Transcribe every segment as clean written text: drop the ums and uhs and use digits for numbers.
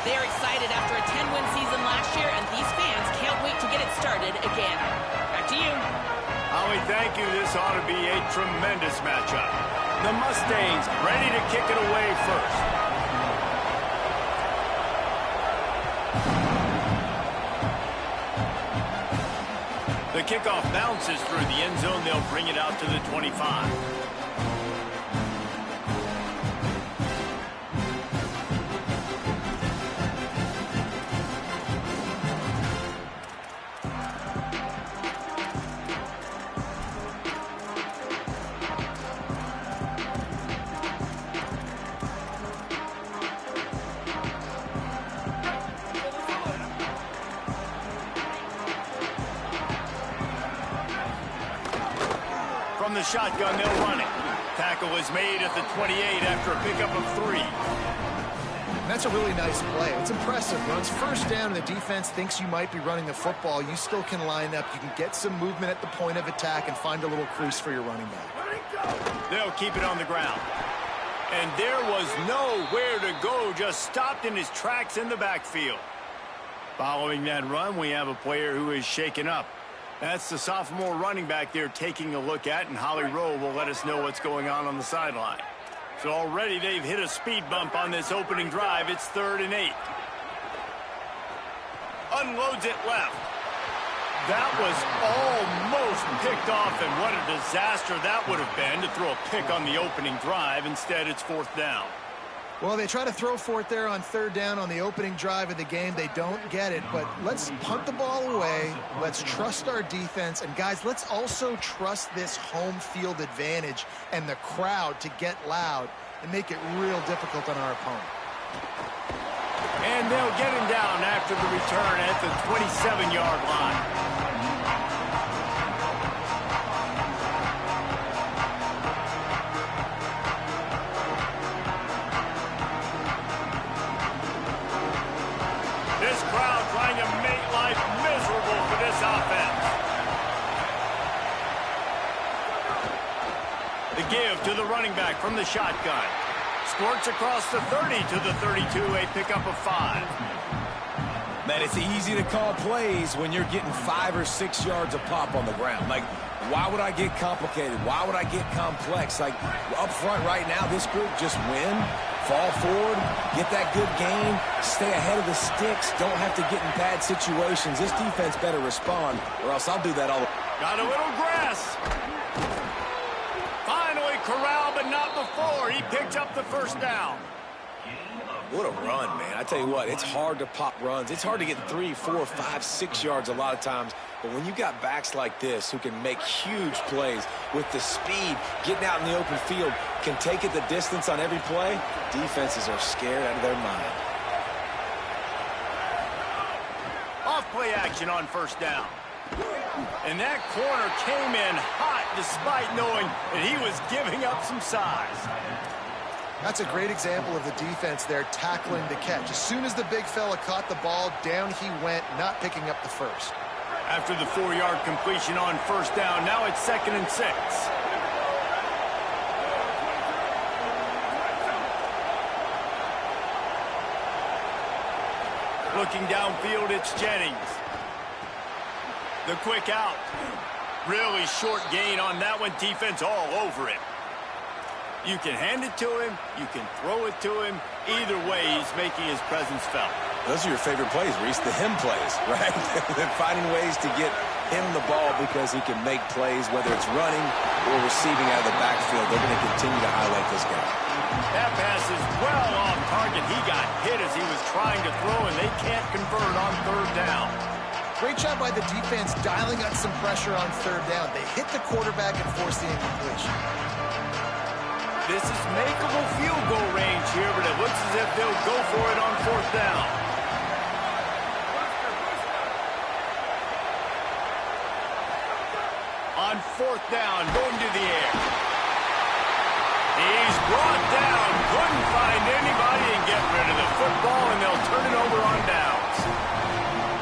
They're excited after a 10-win season last year, and these fans can't wait to get it started again. Back to you. Howie, thank you. This ought to be a tremendous matchup. The Mustangs ready to kick it away first. The kickoff bounces through the end zone. They'll bring it out to the 25. From the shotgun, they'll run it. Tackle is made at the 28 after a pickup of 3. And that's a really nice play. It's impressive. When it's first down and the defense thinks you might be running the football, you still can line up. You can get some movement at the point of attack and find a little crease for your running back. They'll keep it on the ground. And there was nowhere to go, just stopped in his tracks in the backfield. Following that run, we have a player who is shaken up. That's the sophomore running back they're taking a look at, and Holly Rowe will let us know what's going on the sideline. So already they've hit a speed bump on this opening drive. It's 3rd and 8. Unloads it left. That was almost picked off, and what a disaster that would have been to throw a pick on the opening drive. Instead, it's 4th down. Well, they try to throw for it there on 3rd down on the opening drive of the game. They don't get it, but let's punt the ball away. Let's trust our defense. And, guys, let's also trust this home field advantage and the crowd to get loud and make it real difficult on our opponent. And they'll get him down after the return at the 27-yard line. This crowd trying to make life miserable for this offense. The give to the running back from the shotgun. Squirts across the 30 to the 32, a pickup of 5. Man, it's easy to call plays when you're getting 5 or 6 yards a pop on the ground. Like, why would I get complicated? Why would I get complex? Like, up front right now, this group just win, fall forward, get that good gain, stay ahead of the sticks, don't have to get in bad situations. This defense better respond, or else I'll do that all. Got a little grass. Finally corralled, but not before. He picked up the 1st down. What a run, man. I tell you what, it's hard to pop runs. It's hard to get 3, 4, 5, 6 yards a lot of times. But when you got backs like this who can make huge plays with the speed, getting out in the open field, can take it the distance on every play, defenses are scared out of their mind. Off play action on 1st down. And that corner came in hot despite knowing that he was giving up some size. That's a great example of the defense there tackling the catch. As soon as the big fella caught the ball, down he went, not picking up the 1st. After the 4-yard completion on 1st down, now it's 2nd and 6. Looking downfield, it's Jennings. The quick out. Really short gain on that one. Defense all over it. You can hand it to him. You can throw it to him. Either way, he's making his presence felt. Those are your favorite plays, Reese, the him plays, right? They're finding ways to get him the ball because he can make plays, whether it's running or receiving out of the backfield. They're going to continue to highlight this guy. That pass is well off target. He got hit as he was trying to throw, and they can't convert on 3rd down. Great job by the defense dialing up some pressure on 3rd down. They hit the quarterback and forced the incompletion. This is makeable field goal range here, but it looks as if they'll go for it on 4th down. On 4th down, going to the air. He's brought down, couldn't find anybody and get rid of the football, and they'll turn it over on downs.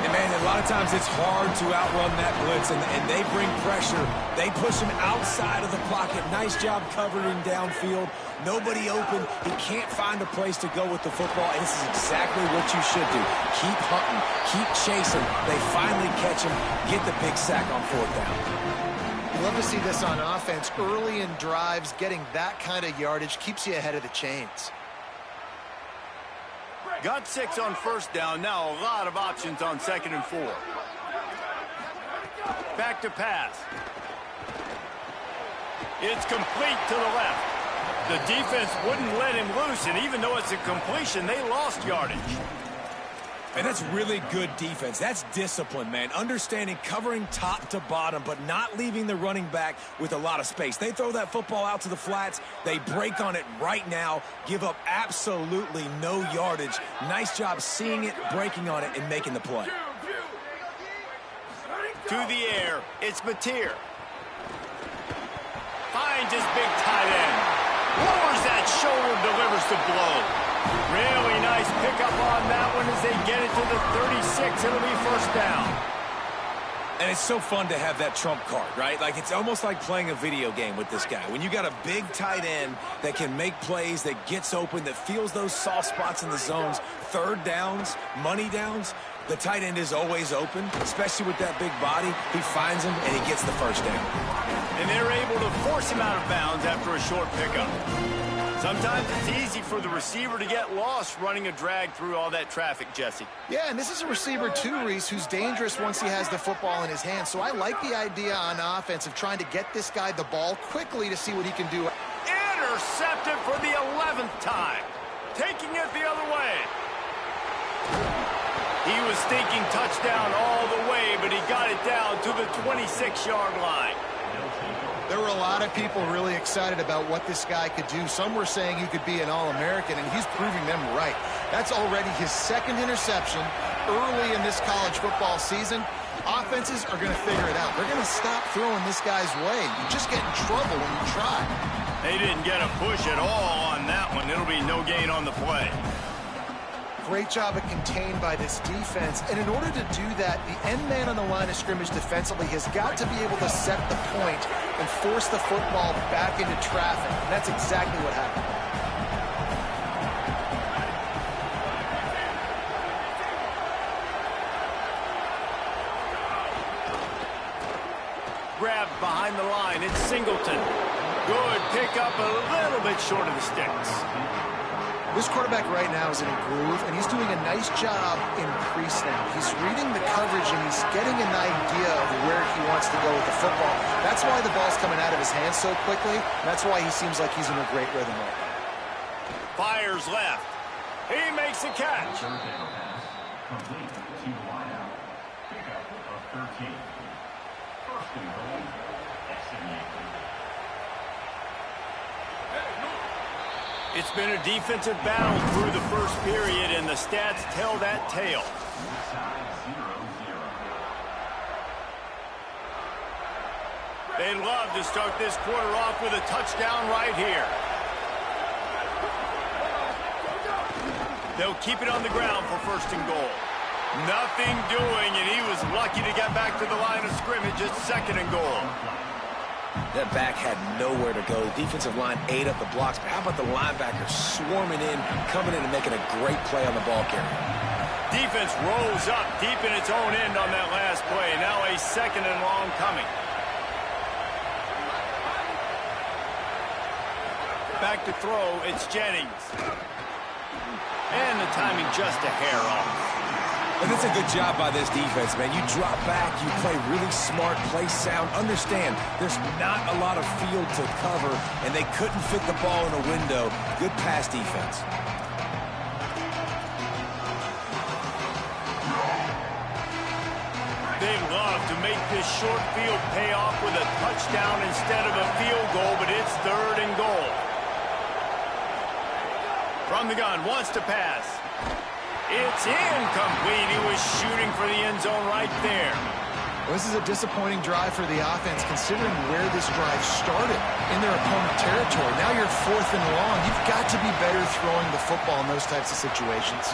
And man, a lot lot of times it's hard to outrun that blitz, and they bring pressure. They push him outside of the pocket. Nice job covering downfield. Nobody open. He can't find a place to go with the football, and this is exactly what you should do. Keep hunting. Keep chasing. They finally catch him. Get the big sack on 4th down. You love to see this on offense. Early in drives, getting that kind of yardage keeps you ahead of the chains. Got 6 on 1st down. Now a lot of options on 2nd and 4. Back to pass. It's complete to the left. The defense wouldn't let him loose, and even though it's a completion, they lost yardage. And that's really good defense. That's discipline, man. Understanding covering top to bottom, but not leaving the running back with a lot of space. They throw that football out to the flats. They break on it right now, give up absolutely no yardage. Nice job seeing it, breaking on it, and making the play. To the air, it's Mateer. Finds his big tight end. Lowers that shoulder, delivers the blow. Really nice pickup on that one as they get it to the 36. It'll be 1st down. And it's so fun to have that trump card, right? Like, it's almost like playing a video game with this guy. When you got a big tight end that can make plays, that gets open, that feels those soft spots in the zones, 3rd downs, money downs, the tight end is always open, especially with that big body. He finds him, and he gets the 1st down. And they're able to force him out of bounds after a short pickup. Sometimes it's easy for the receiver to get lost running a drag through all that traffic, Jesse. Yeah, and this is a receiver too, Reese, who's dangerous once he has the football in his hands. So I like the idea on offense of trying to get this guy the ball quickly to see what he can do. Intercepted for the 11th time. Taking it the other way. He was thinking touchdown all the way, but he got it down to the 26-yard line. There were a lot of people really excited about what this guy could do. Some were saying he could be an All-American, and he's proving them right. That's already his 2nd interception early in this college football season. Offenses are going to figure it out. They're going to stop throwing this guy's way. You just get in trouble when you try. They didn't get a push at all on that one. It'll be no gain on the play. Great job of contained by this defense. And in order to do that, the end man on the line of scrimmage defensively has got to be able to set the point and force the football back into traffic. And that's exactly what happened. Grabbed behind the line. It's Singleton. Good pickup, a little bit short of the sticks. This quarterback right now is in a groove, and he's doing a nice job in pre-snap. He's reading the coverage, and he's getting an idea of where he wants to go with the football. That's why the ball's coming out of his hands so quickly. That's why he seems like he's in a great rhythm right now. Fires left. He makes a catch. Complete to wideout. Pickup of 13. 1st and goal, SMU. It's been a defensive battle through the 1st period, and the stats tell that tale. They'd love to start this quarter off with a touchdown right here. They'll keep it on the ground for 1st and goal. Nothing doing, and he was lucky to get back to the line of scrimmage at 2nd and goal. That back had nowhere to go. The defensive line ate up the blocks. But how about the linebackers swarming in, coming in and making a great play on the ball carrier? Defense rolls up deep in its own end on that last play. Now a 2nd and long coming. Back to throw, it's Jennings. And the timing just a hair off. And it's a good job by this defense, man. You drop back, you play really smart, play sound. Understand, there's not a lot of field to cover, and they couldn't fit the ball in a window. Good pass defense. They'd love to make this short field pay off with a touchdown instead of a field goal, but it's 3rd and goal. From the gun, wants to pass. It's incomplete. He was shooting for the end zone right there. Well, this is a disappointing drive for the offense, considering where this drive started in their opponent territory. Now you're 4th and long. You've got to be better throwing the football in those types of situations.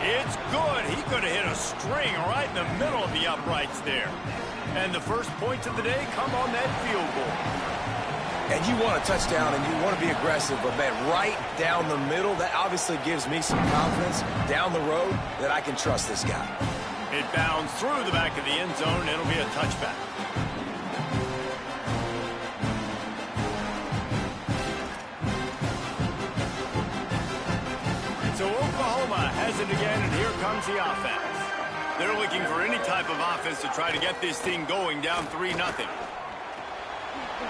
It's good. He could have hit a string right in the middle of the uprights there. And the first points of the day come on that field goal. And you want a touchdown and you want to be aggressive, but, man, right down the middle, that obviously gives me some confidence down the road that I can trust this guy. It bounds through the back of the end zone. It'll be a touchback. So Oklahoma has it again, and here comes the offense. They're looking for any type of offense to try to get this thing going down 3-0.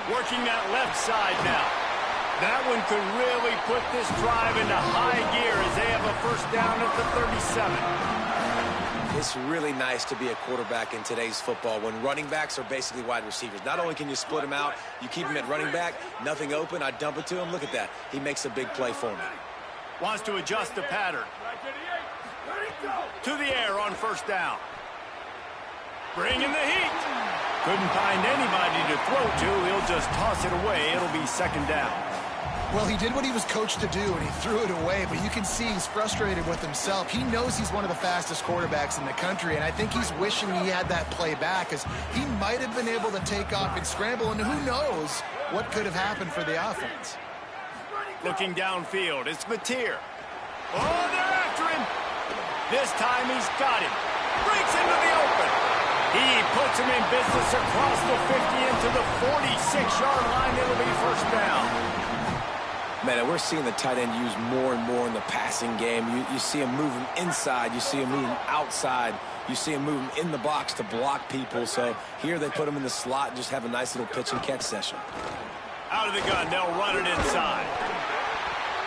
Working that left side now. That one could really put this drive into high gear as they have a first down at the 37. It's really nice to be a quarterback in today's football when running backs are basically wide receivers. Not only can you split them out, you keep them at running back, nothing open, I dump it to him. Look at that. He makes a big play for me. Wants to adjust the pattern. To the air on first down. Bringing the heat. Couldn't find anybody to throw to. He'll just toss it away. It'll be second down. Well, he did what he was coached to do, and he threw it away, but you can see he's frustrated with himself. He knows he's one of the fastest quarterbacks in the country, and I think he's wishing he had that play back, because he might have been able to take off and scramble, and who knows what could have happened for the offense. Looking downfield, it's Mateer. Oh, they're after him. This time he's got him. Breaks into the open. He puts him in business across the 50 into the 46-yard line. It'll be first down. Man, we're seeing the tight end used more and more in the passing game. You see him moving inside. You see him moving outside. You see him moving in the box to block people. So here they put him in the slot and just have a nice little pitch and catch session. Out of the gun, they'll run it inside.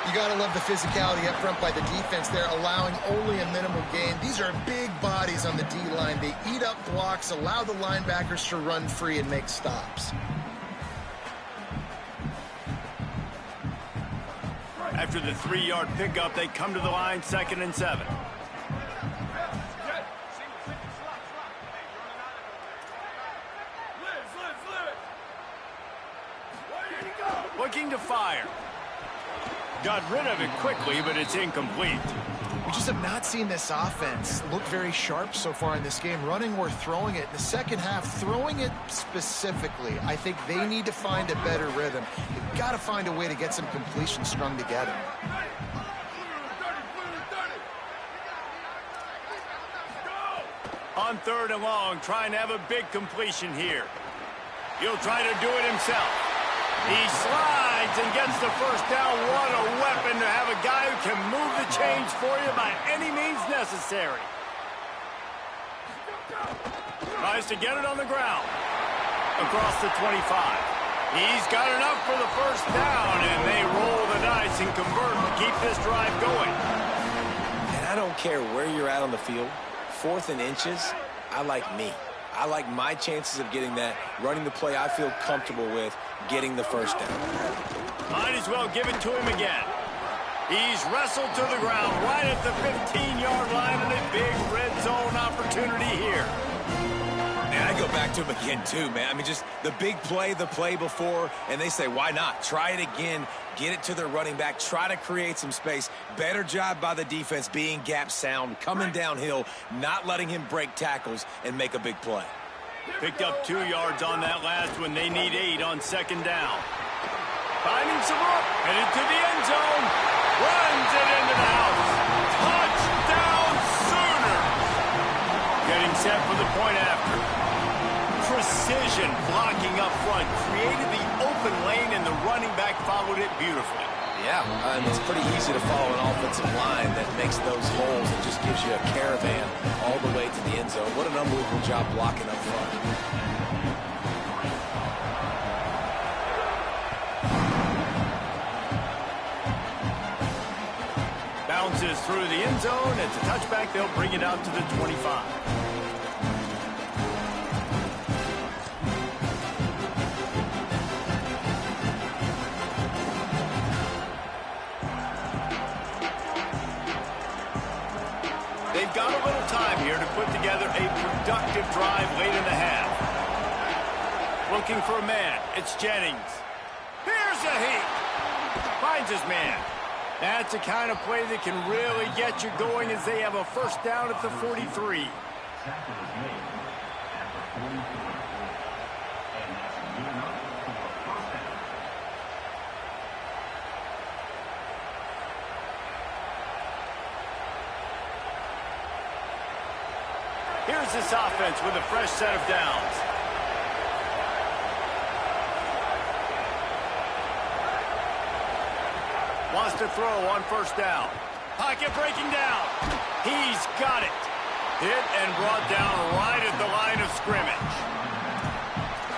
You got to love the physicality up front by the defense. They're allowing only a minimal gain. These are big bodies on the D-line. They eat up blocks, allow the linebackers to run free and make stops. After the 3-yard pickup, they come to the line, 2nd and 7. Looking to fire. Got rid of it quickly, but it's incomplete. We just have not seen this offense look very sharp so far in this game, running or throwing it. In the second half, throwing it specifically, I think they need to find a better rhythm. They've got to find a way to get some completion strung together. On 3rd and long, trying to have a big completion here. He'll try to do it himself. He slides and gets the first down. What a weapon to have a guy who can move the chains for you by any means necessary. Tries to get it on the ground. Across the 25. He's got enough for the first down, and they roll the dice and convert to keep this drive going. And I don't care where you're at on the field. 4th and inches, I like me. I like my chances of getting that, running the play I feel comfortable with, getting the first down. Might as well give it to him again. He's wrestled to the ground right at the 15-yard line, and a big red zone opportunity here. And I go back to him again, too, man. I mean, just the big play, the play before, and they say, why not? Try it again, get it to their running back, try to create some space. Better job by the defense being gap sound, coming downhill, not letting him break tackles and make a big play. Picked up 2 yards on that last one. They need 8 on 2nd down. Finding some room, headed to the end zone, runs it into the house. Touchdown Sooners! Getting set for the point after. Precision blocking up front, created the open lane, and the running back followed it beautifully. Yeah, and it's pretty easy to follow an offensive line that makes those holes and just gives you a caravan all the way to the end zone. What an unbelievable job blocking up front. Bounces through the end zone. It's a touchback. They'll bring it out to the 25. They've got a little time here to put together a productive drive late in the half. Looking for a man. It's Jennings. Here's a heat. Finds his man. That's the kind of play that can really get you going as they have a first down at the 43. Tackle is made at the 43. And that's good enough for a first down. Here's this offense with a fresh set of downs. Wants to throw on first down. Pocket breaking down. He's got it. Hit and brought down right at the line of scrimmage.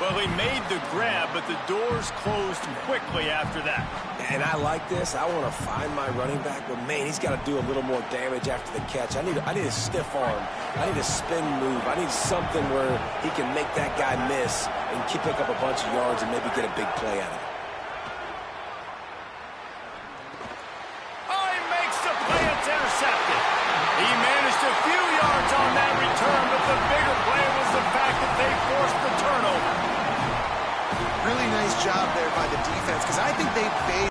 Well, he made the grab, but the doors closed quickly after that. And I like this. I want to find my running back, but man, he's got to do a little more damage after the catch. I need a stiff arm. I need a spin move. I need something where he can make that guy miss and pick up a bunch of yards and maybe get a big play out of it. Intercepted. He managed a few yards on that return, but the bigger play was the fact that they forced the turnover. Really nice job there by the defense, because I think they paid.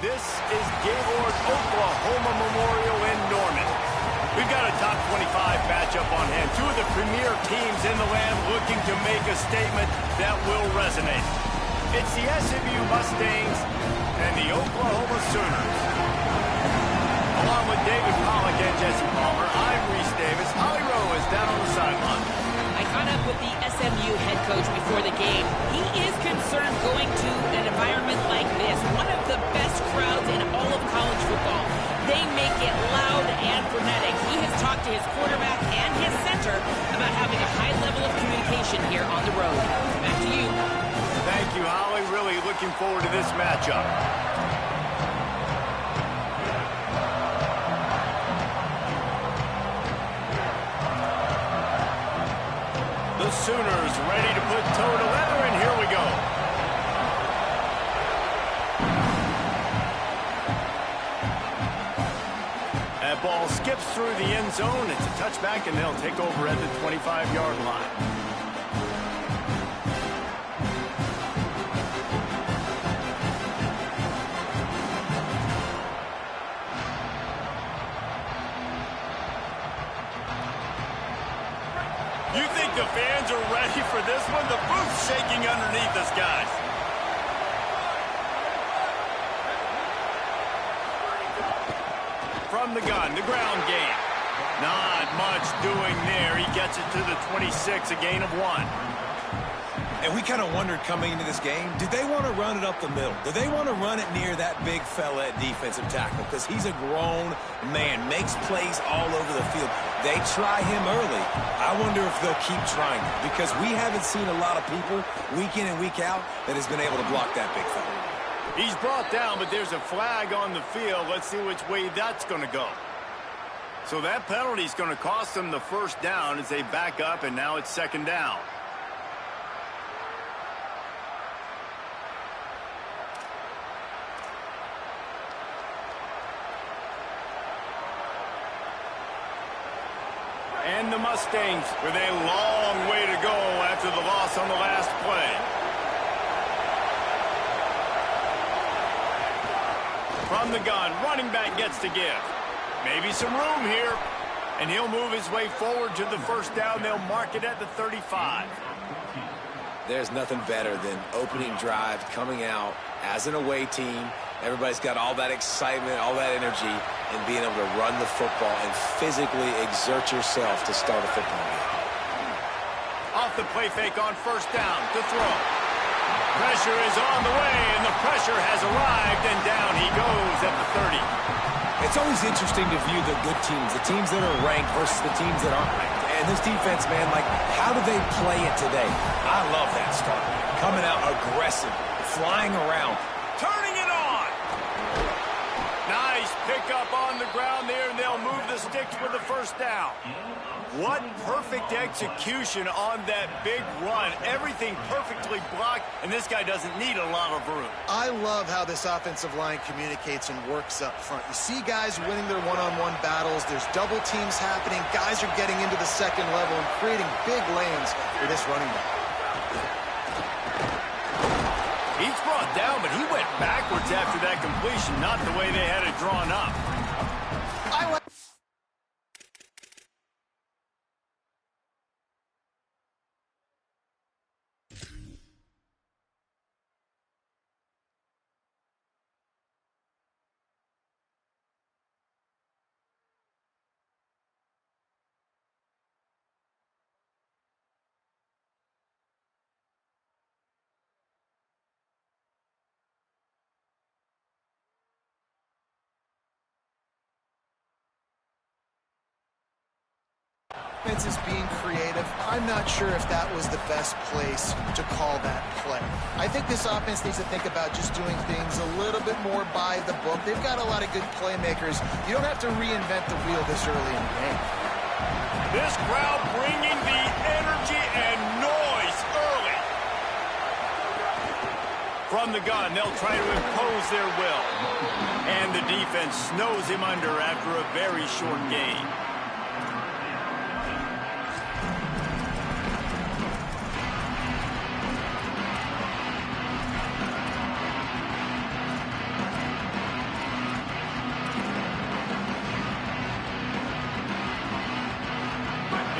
this is Gaylord Oklahoma Memorial in Norman. We've got a top 25 matchup on hand. Two of the premier teams in the land looking to make a statement that will resonate. It's the SMU Mustangs and the Oklahoma Sooners. Along with David Pollack and Jesse Palmer, I'm Reese Davis. Holly Rowe is down on the sideline. I caught up with the SMU head coach before the game. He is concerned going to an environment like this, one of the best crowds in all of college football. They make it loud and frenetic. He has talked to his quarterback and his center about having a high level of communication here on the road. Back to you. Thank you, Holly. Really looking forward to this matchup. The Sooners ready to put toe to leather, and here we go. That ball skips through the end zone. It's a touchback, and they'll take over at the 25-yard line. You think the fans are ready for this one? The booth's shaking underneath us, guys. From the gun, the ground game. Not much doing there. He gets it to the 26, a gain of 1. And we kind of wondered coming into this game, did they want to run it up the middle? Do they want to run it near that big fella at defensive tackle? Because he's a grown man, makes plays all over the field. They try him early. I wonder if they'll keep trying it, because we haven't seen a lot of people week in and week out that has been able to block that big fella. He's brought down, but there's a flag on the field. Let's see which way that's going to go. So that penalty is going to cost them the first down as they back up, and now it's second down. And the Mustangs with a long way to go after the loss on the last play. From the gun, running back gets to give. Maybe some room here. And he'll move his way forward to the first down. They'll mark it at the 35. There's nothing better than opening drive, coming out as an away team. Everybody's got all that excitement, all that energy, and being able to run the football and physically exert yourself to start a football game. Off the play fake on first down to throw. Pressure is on the way, and the pressure has arrived, and down he goes at the 30. It's always interesting to view the good teams, the teams that are ranked versus the teams that aren't ranked. And this defense, man, like, how do they play it today? I love that start. Coming out aggressive, flying around, turning it on. Nice pickup on the ground there, and they'll move the sticks with the first down. What perfect execution on that big run. Everything perfectly blocked, and this guy doesn't need a lot of room. I love how this offensive line communicates and works up front. You see guys winning their one-on-one battles. There's double teams happening. Guys are getting into the second level and creating big lanes for this running back. He's brought down, but he went backwards after that completion, not the way they had it drawn up. Offense is being creative. I'm not sure if that was the best place to call that play. I think this offense needs to think about just doing things a little bit more by the book. They've got a lot of good playmakers. You don't have to reinvent the wheel this early in the game. This crowd bringing the energy and noise early. From the gun, they'll try to impose their will. And the defense snows him under after a very short gain.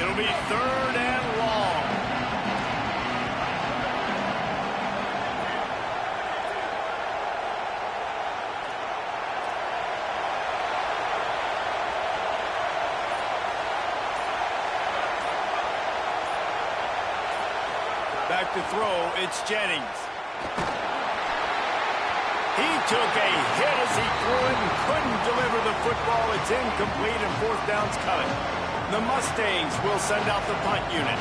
It'll be 3rd and long. Back to throw, it's Jennings. He took a hit as he threw it and couldn't deliver the football. It's incomplete and 4th down's coming. The Mustangs will send out the punt unit.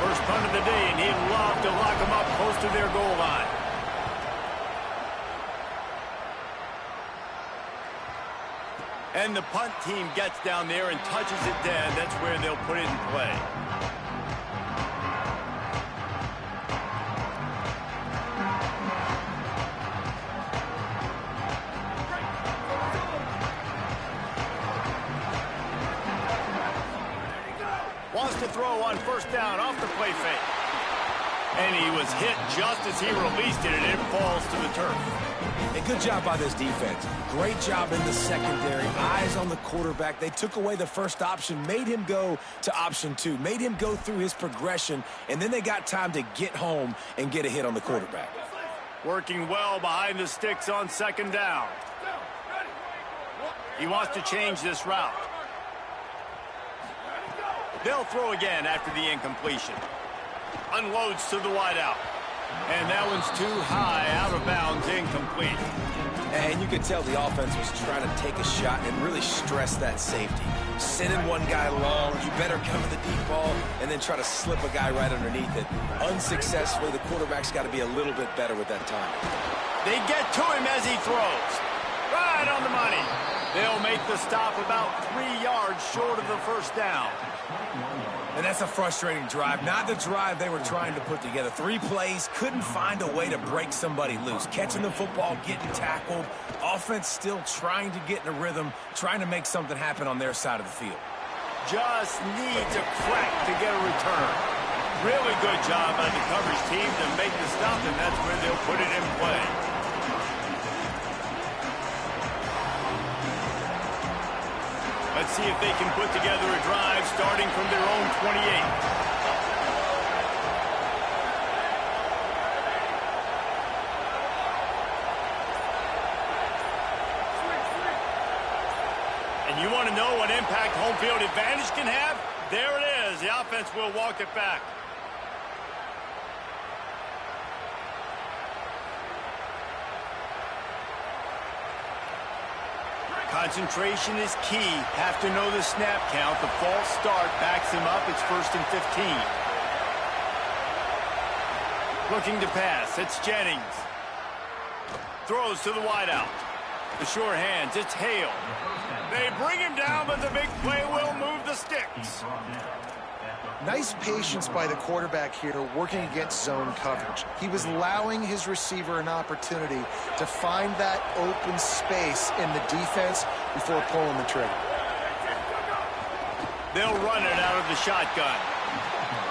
First punt of the day, and he'd love to lock them up close to their goal line. And the punt team gets down there and touches it dead. That's where they'll put it in play. Wants to throw on 1st down off the play fake. And he was hit just as he released it, and it falls to the turf. A good job by this defense. Great job in the secondary. Eyes on the quarterback. They took away the first option, made him go to option 2, made him go through his progression, and then they got time to get home and get a hit on the quarterback. Working well behind the sticks on 2nd down. He wants to change this route. They'll throw again after the incompletion. Unloads to the wideout. And that one's too high, out of bounds, incomplete. And you could tell the offense was trying to take a shot and really stress that safety. Sending one guy long, you better cover the deep ball, and then try to slip a guy right underneath it. Unsuccessfully, the quarterback's got to be a little bit better with that time. They get to him as he throws. Right on the money. They'll make the stop about 3 yards short of the 1st down. And that's a frustrating drive. Not the drive they were trying to put together. 3 plays, couldn't find a way to break somebody loose. Catching the football, getting tackled. Offense still trying to get in a rhythm, trying to make something happen on their side of the field. Just needs a crack to get a return. Really good job by the coverage team to make the stop, and that's where they'll put it in play. Let's see if they can put together a drive starting from their own 28. And you want to know what impact home field advantage can have? There it is. The offense will walk it back. Concentration is key. Have to know the snap count. The false start backs him up. It's 1st and 15. Looking to pass. It's Jennings. Throws to the wideout. The sure hands. It's Hale. They bring him down, but the big play will move the sticks. Nice patience by the quarterback here, working against zone coverage. He was allowing his receiver an opportunity to find that open space in the defense before pulling the trigger. They'll run it out of the shotgun.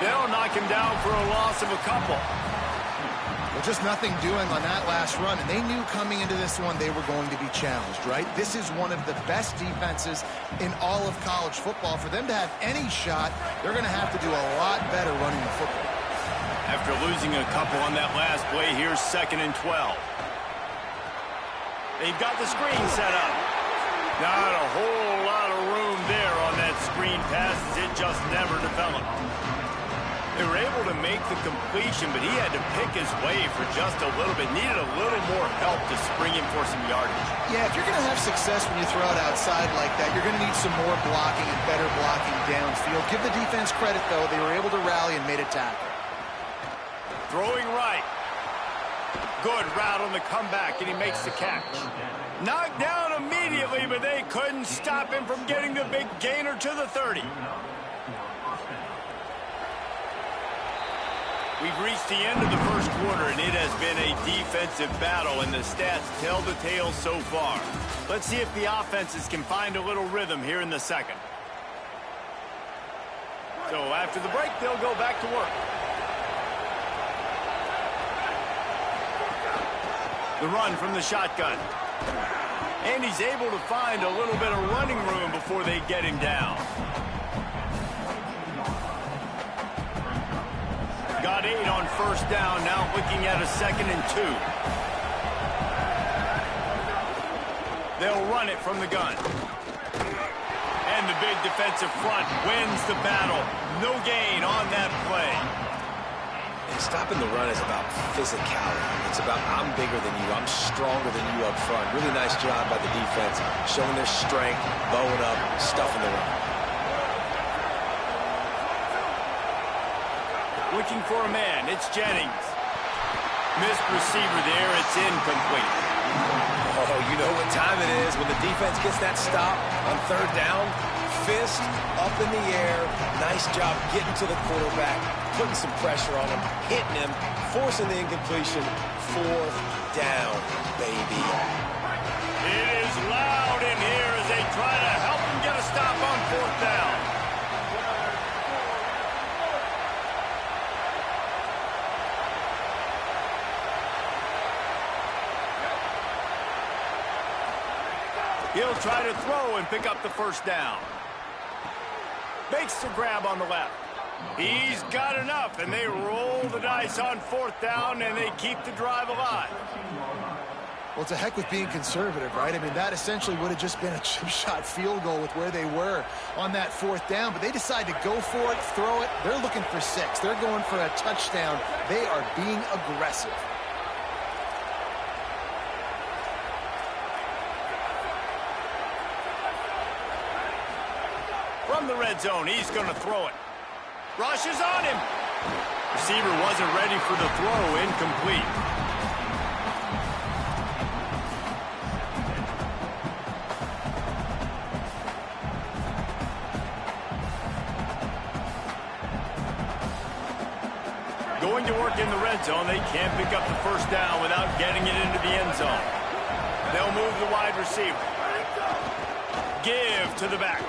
They'll knock him down for a loss of a couple. Well, just nothing doing on that last run, and they knew coming into this one they were going to be challenged, right? This is one of the best defenses in all of college football. For them to have any shot, they're going to have to do a lot better running the football. After losing a couple on that last play, here's 2nd and 12. They've got the screen set up. Not a whole lot of room there on that screen pass as it just never developed. They were able to make the completion, but he had to pick his way for just a little bit. Needed a little more help to spring him for some yardage. Yeah, if you're going to have success when you throw it outside like that, you're going to need some more blocking and better blocking downfield. Give the defense credit, though. They were able to rally and made a tackle. Throwing right. Good route on the comeback, and he makes the catch. Knocked down immediately, but they couldn't stop him from getting the big gainer to the 30. We've reached the end of the first quarter, and it has been a defensive battle, and the stats tell the tale so far. Let's see if the offenses can find a little rhythm here in the second. So after the break, they'll go back to work. The run from the shotgun. And he's able to find a little bit of running room before they get him down. Got 8 on first down, now looking at a 2nd and 2. They'll run it from the gun. And the big defensive front wins the battle. No gain on that play. And stopping the run is about physicality. It's about I'm bigger than you, I'm stronger than you up front. Really nice job by the defense, showing their strength, bowing up, stuffing the run. Looking for a man, it's Jennings. Missed receiver there, it's incomplete. Oh, you know what time it is when the defense gets that stop on third down. Fist up in the air. Nice job getting to the quarterback, putting some pressure on him, hitting him, forcing the incompletion. 4th down, baby. It is loud in here as they try to help him get a stop on 4th down. He'll try to throw and pick up the first down. Makes the grab on the left. He's got enough, and they roll the dice on 4th down, and they keep the drive alive. Well, it's a heck with being conservative, right? I mean, that essentially would have just been a chip shot field goal with where they were on that 4th down, but they decide to go for it, throw it. They're looking for 6. They're going for a touchdown. They are being aggressive. From the red zone, he's going to throw it. Rushes on him. Receiver wasn't ready for the throw, incomplete. Going to work in the red zone, they can't pick up the first down without getting it into the end zone. They'll move the wide receiver. Give to the back.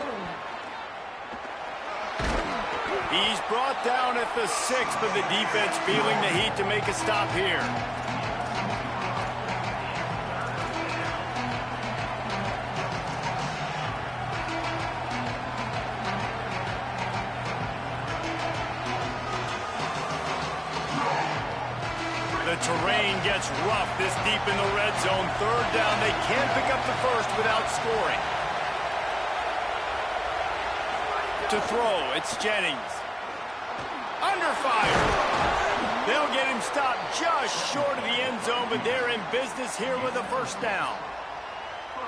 He's brought down at the 6, but the defense feeling the heat to make a stop here. The terrain gets rough this deep in the red zone. 3rd down, they can't pick up the first without scoring. To throw, it's Jennings. Under fire. They'll get him stopped just short of the end zone, but they're in business here with a first down.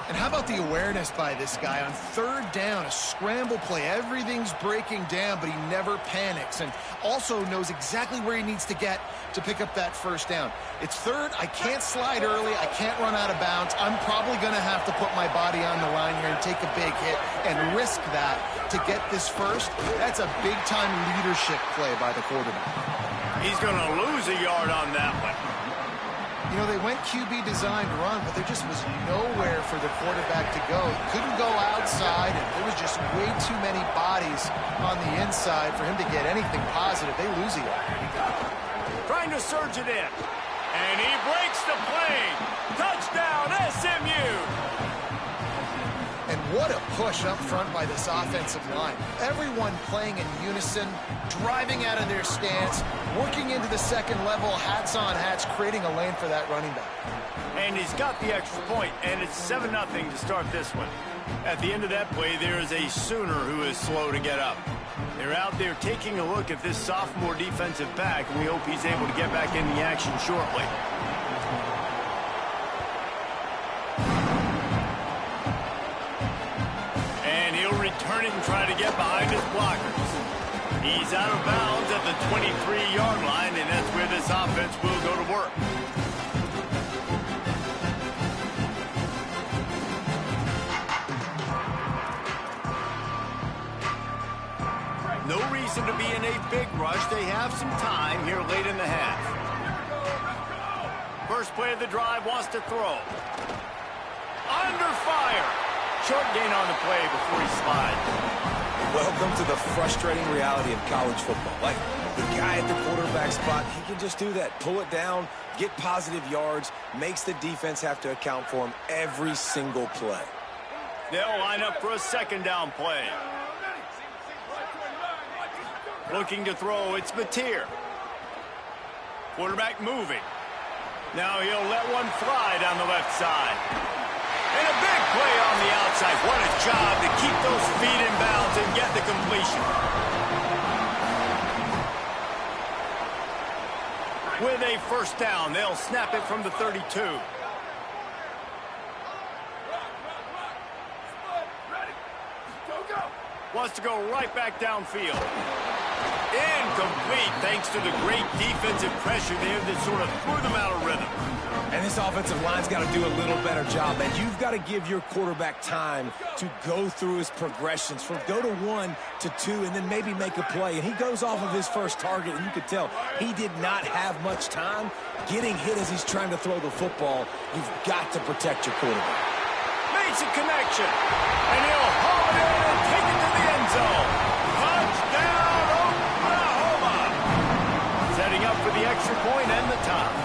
And how about the awareness by this guy on 3rd down, a scramble play. Everything's breaking down, but he never panics and also knows exactly where he needs to get to pick up that first down. It's 3rd. I can't slide early. I can't run out of bounds. I'm probably going to have to put my body on the line here and take a big hit and risk that to get this first. That's a big-time leadership play by the quarterback. He's going to lose a yard on that one. You know, they went QB designed run, but there just was nowhere for the quarterback to go. He couldn't go outside, and there was just way too many bodies on the inside for him to get anything positive. They lose a yard. Trying to surge it in. And he breaks the play. Touchdown, SMU! And what a push up front by this offensive line. Everyone playing in unison, driving out of their stance, working into the second level, hats on hats, creating a lane for that running back. And he's got the extra point, and it's 7-0 to start this one. At the end of that play, there is a Sooner who is slow to get up. They're out there taking a look at this sophomore defensive back, and we hope he's able to get back in the action shortly. Return it and try to get behind his blockers. He's out of bounds at the 23-yard line, and that's where this offense will go to work. No reason to be in a big rush. They have some time here late in the half. First play of the drive, wants to throw. Under fire. Short gain on the play before he slides. Welcome to the frustrating reality of college football. Like, the guy at the quarterback spot, he can just do that. Pull it down, get positive yards, makes the defense have to account for him every single play. They'll line up for a 2nd down play. Looking to throw, it's Mateer. Quarterback moving. Now he'll let one fly down the left side. And a big play on the outside. What a job to keep those feet in bounds and get the completion. With a first down, they'll snap it from the 32. Wants to go right back downfield. Incomplete thanks to the great defensive pressure there that sort of threw them out of rhythm. And this offensive line's got to do a little better job, man. You've got to give your quarterback time to go through his progressions from go to 1 to 2 and then maybe make a play. And he goes off of his first target, and you could tell he did not have much time getting hit as he's trying to throw the football. You've got to protect your quarterback. Makes a connection, and he'll haul it in and take it to the end zone. Touchdown, Oklahoma! Setting up for the extra point and the tie.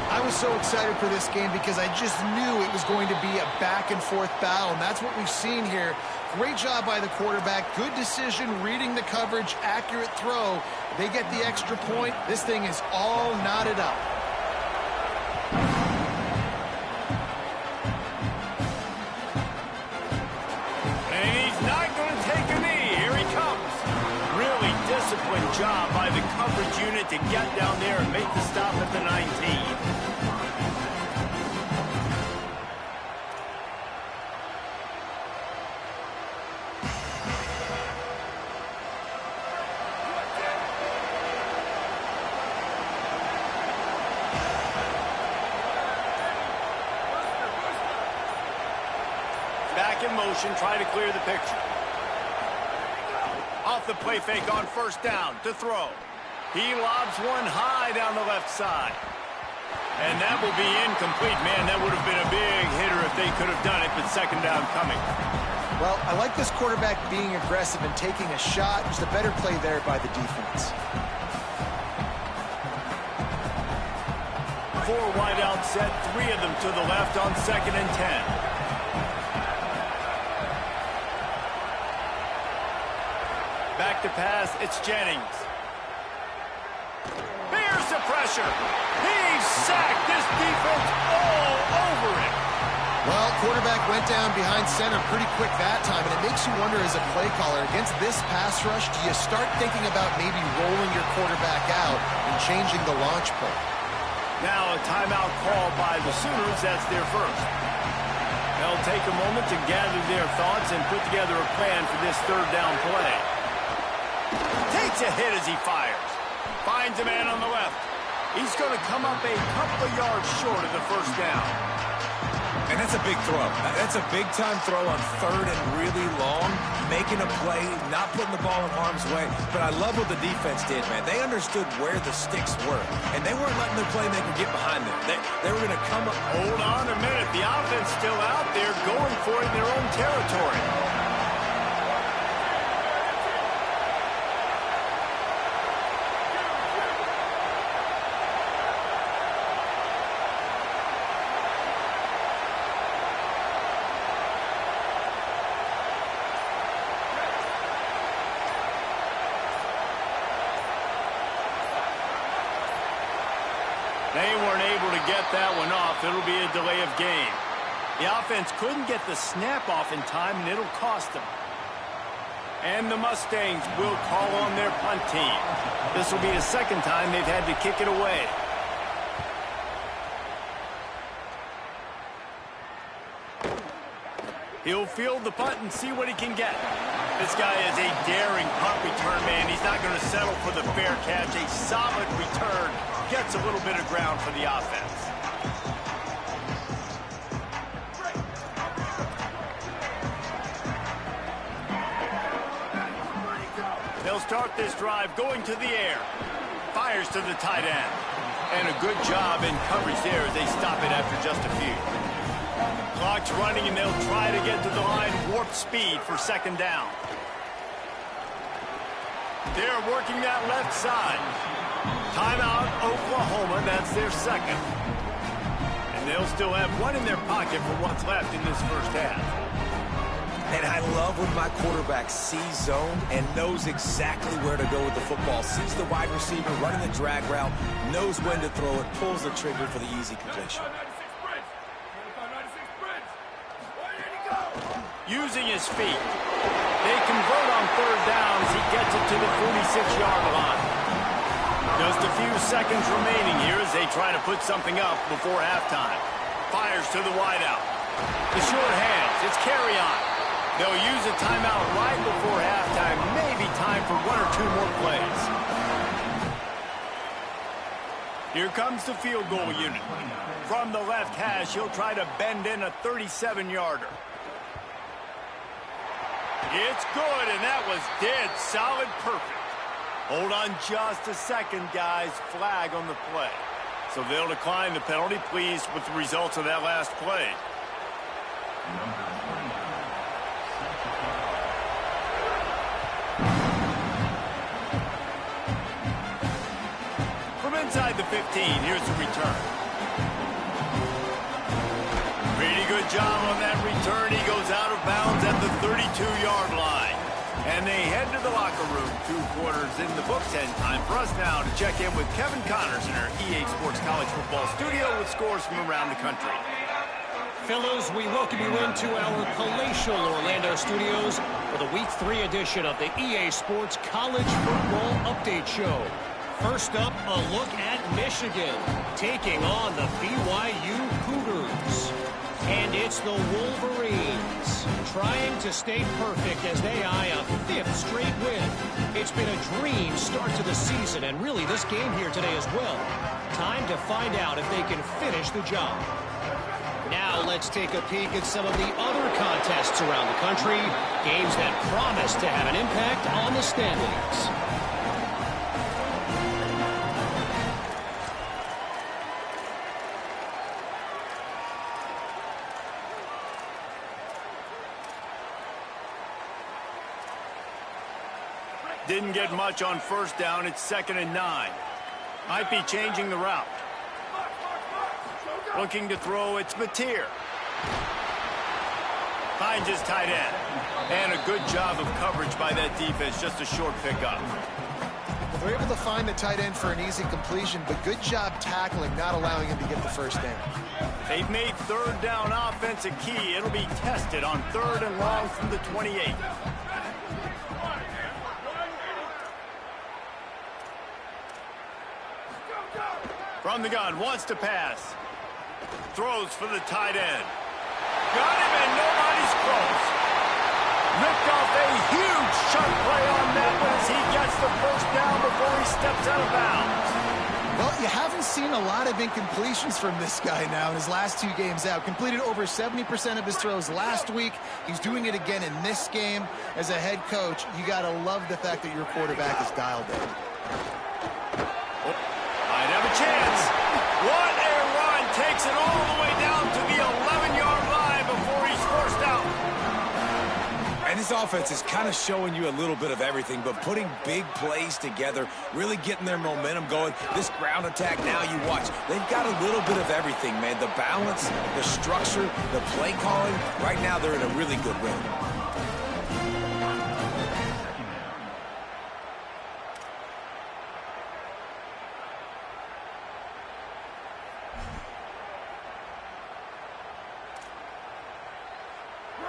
I was so excited for this game because I just knew it was going to be a back-and-forth battle, and that's what we've seen here. Great job by the quarterback. Good decision, reading the coverage, accurate throw. They get the extra point. This thing is all knotted up. And he's not going to take a knee. Here he comes. Really disciplined job by the coverage unit to get down there and make the stop at the 19. Back in motion, try to clear the picture. Off the play fake on first down to throw. He lobs one high down the left side. And that will be incomplete. Man, that would have been a big hitter if they could have done it, but second down coming. Well, I like this quarterback being aggressive and taking a shot. Just a better play there by the defense. 4 wide out set, 3 of them to the left on 2nd and 10. Back to pass, it's Jennings. Here's the pressure. He's sacked. This defense all over him. Well, quarterback went down behind center pretty quick that time, and it makes you wonder as a play caller, against this pass rush, do you start thinking about maybe rolling your quarterback out and changing the launch play? Now a timeout call by the Sooners. That's their first. They'll take a moment to gather their thoughts and put together a plan for this third down play. Takes a hit as he fires. Finds a man on the left. He's going to come up a couple of yards short of the first down. And that's a big throw. That's a big-time throw on 3rd and really long, making a play, not putting the ball in harm's way. But I love what the defense did, man. They understood where the sticks were, and they weren't letting their playmaker get behind them. They were going to come up. Hold on a minute. The offense still out there going for it in their own territory. They weren't able to get that one off. It'll be a delay of game. The offense couldn't get the snap off in time, and it'll cost them. And the Mustangs will call on their punt team. This will be the second time they've had to kick it away. He'll field the punt and see what he can get. This guy is a daring punt return man. He's not going to settle for the fair catch. A solid return. Gets a little bit of ground for the offense. They'll start this drive going to the air. Fires to the tight end. And a good job in coverage there as they stop it after just a few. Clock's running, and they'll try to get to the line warp speed for second down. They're working that left side. Timeout, Oklahoma. That's their second. And they'll still have one in their pocket for what's left in this first half. And I love love when my quarterback sees zone and knows exactly where to go with the football. Sees the wide receiver running the drag route, knows when to throw it, pulls the trigger for the easy completion. Using his feet. They convert on third down as he gets it to the 46-yard line. Just a few seconds remaining here as they try to put something up before halftime. Fires to the wideout. The short hands. It's carry on. They'll use a timeout right before halftime. Maybe time for one or two more plays. Here comes the field goal unit. From the left hash, he'll try to bend in a 37-yarder. It's good, and that was dead solid perfect. Hold on just a second, guys. Flag on the play. So they'll decline the penalty, pleased with the results of that last play. From inside the 15, here's the return. Pretty good job on that return. He goes out of bounds at the 32-yard line. And they head to the locker room. 2 quarters in the books, and time for us now to check in with Kevin Connors in our EA Sports College Football studio with scores from around the country. Fellows, we welcome you into our palatial Orlando studios for the Week 3 edition of the EA Sports College Football Update Show. First up, a look at Michigan taking on the BYU Cougars. And it's the Wolverines trying to stay perfect as they eye a 5th straight win. It's been a dream start to the season, and really this game here today as well. Time to find out if they can finish the job. Now let's take a peek at some of the other contests around the country. Games that promise to have an impact on the standings. Didn't get much on first down. It's 2nd and 9. Might be changing the route. Looking to throw, it's Mateer. Finds his tight end. And a good job of coverage by that defense. Just a short pickup. Well, they're able to find the tight end for an easy completion, but good job tackling, not allowing him to get the first down. They've made third down offense a key. It'll be tested on 3rd and long from the 28. From the gun, wants to pass. Throws for the tight end. Got him, and nobody's close. Ripped off a huge chunk play on that one as he gets the first down before he steps out of bounds. Well, you haven't seen a lot of incompletions from this guy now in his last 2 games out. Completed over 70% of his throws last week. He's doing it again in this game. As a head coach, you got to love the fact that your quarterback is dialed in. Might have a chance. What a run. Takes it all the way down to the 11-yard line before he's forced out. And this offense is kind of showing you a little bit of everything, but putting big plays together, really getting their momentum going. This ground attack now, you watch. They've got a little bit of everything, man. The balance, the structure, the play calling. Right now, they're in a really good rhythm.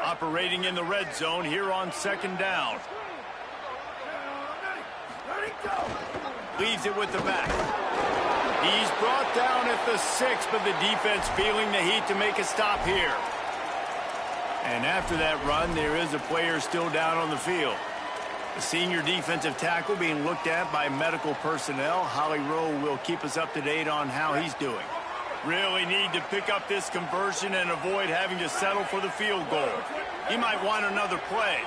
Operating in the red zone here on 2nd down. Leaves it with the back. He's brought down at the 6, but the defense feeling the heat to make a stop here. And after that run, there is a player still down on the field. The senior defensive tackle being looked at by medical personnel. Holly Rowe will keep us up to date on how he's doing. Really need to pick up this conversion and avoid having to settle for the field goal. He might want another play.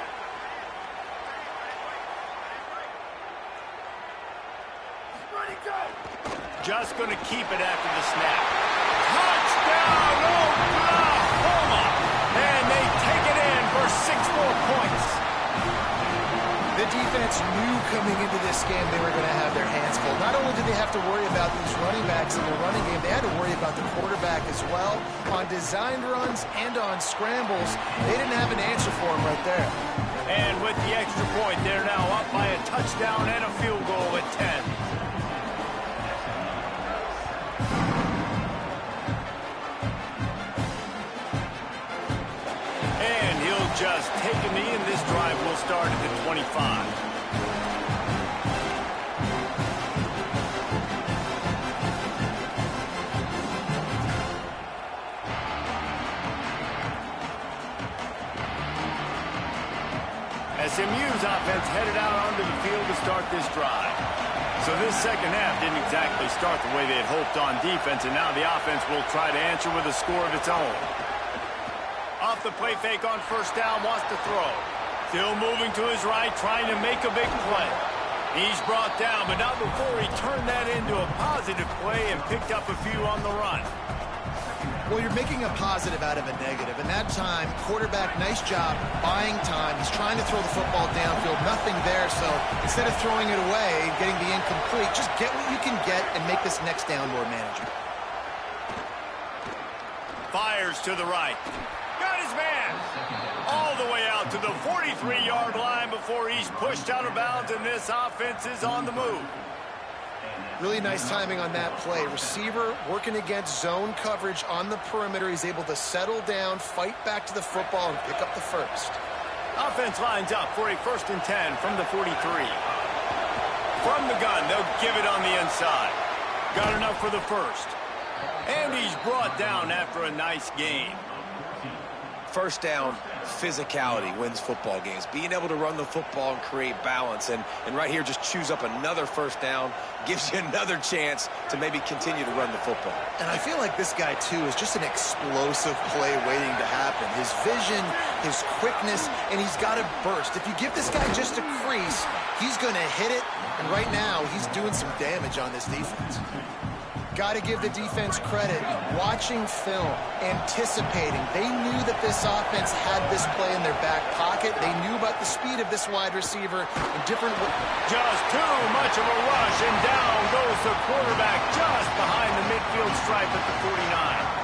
Just going to keep it after the snap. Touchdown, Oklahoma! And they take it in for 6 more points. The defense offense knew coming into this game they were going to have their hands full. Not only did they have to worry about these running backs in the running game, they had to worry about the quarterback as well. On designed runs and on scrambles, they didn't have an answer for him right there. And with the extra point, they're now up by a touchdown and a field goal at 10. And he'll just take a knee, and this drive will start at the 25. SMU's offense headed out onto the field to start this drive. So this second half didn't exactly start the way they had hoped on defense, and now the offense will try to answer with a score of its own. Off the play fake on first down, wants to throw. Still moving to his right, trying to make a big play. He's brought down, but not before he turned that into a positive play and picked up a few on the run. Well, you're making a positive out of a negative, and that time, quarterback, nice job, buying time. He's trying to throw the football downfield, nothing there, so instead of throwing it away and getting the incomplete, just get what you can get and make this next down more manageable. Fires to the right. Got his man. All the way out to the 43-yard line before he's pushed out of bounds, and this offense is on the move. Really nice timing on that play. Receiver working against zone coverage on the perimeter. He's able to settle down, fight back to the football, and pick up the first. Offense lines up for a 1st and 10 from the 43. From the gun, they'll give it on the inside. Got enough for the first. And he's brought down after a nice gain. First down, physicality wins football games. Being able to run the football and create balance. And right here, just choose up another first down, gives you another chance to maybe continue to run the football. And I feel like this guy, too, is just an explosive play waiting to happen. His vision, his quickness, and he's got a burst. If you give this guy just a crease, he's going to hit it. And right now, he's doing some damage on this defense. Got to give the defense credit. Watching film, anticipating. They knew that this offense had this play in their back pocket. They knew about the speed of this wide receiver in different ways. Just too much of a rush, and down goes the quarterback just behind the midfield stripe at the 49.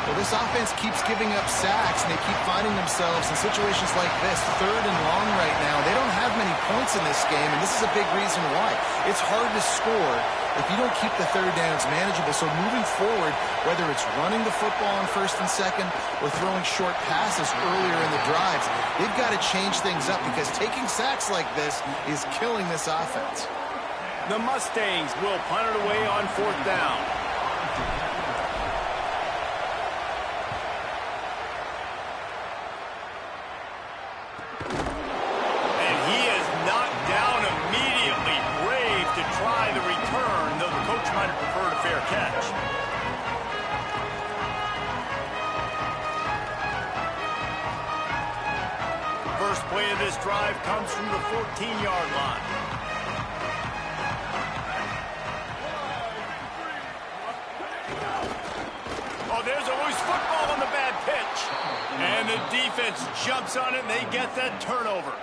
Well, this offense keeps giving up sacks, and they keep finding themselves in situations like this, 3rd and long right now. They don't have many points in this game, and this is a big reason why. It's hard to score if you don't keep the third downs manageable. So moving forward, whether it's running the football on 1st and 2nd or throwing short passes earlier in the drives, they've got to change things up because taking sacks like this is killing this offense. The Mustangs will punt it away on 4th down. And he is knocked down immediately. Brave to try the return, though the coach might have preferred a fair catch. First play of this drive comes from the 14-yard line. Oh, there's always football on the bad pitch. And the defense jumps on it, and they get that turnover.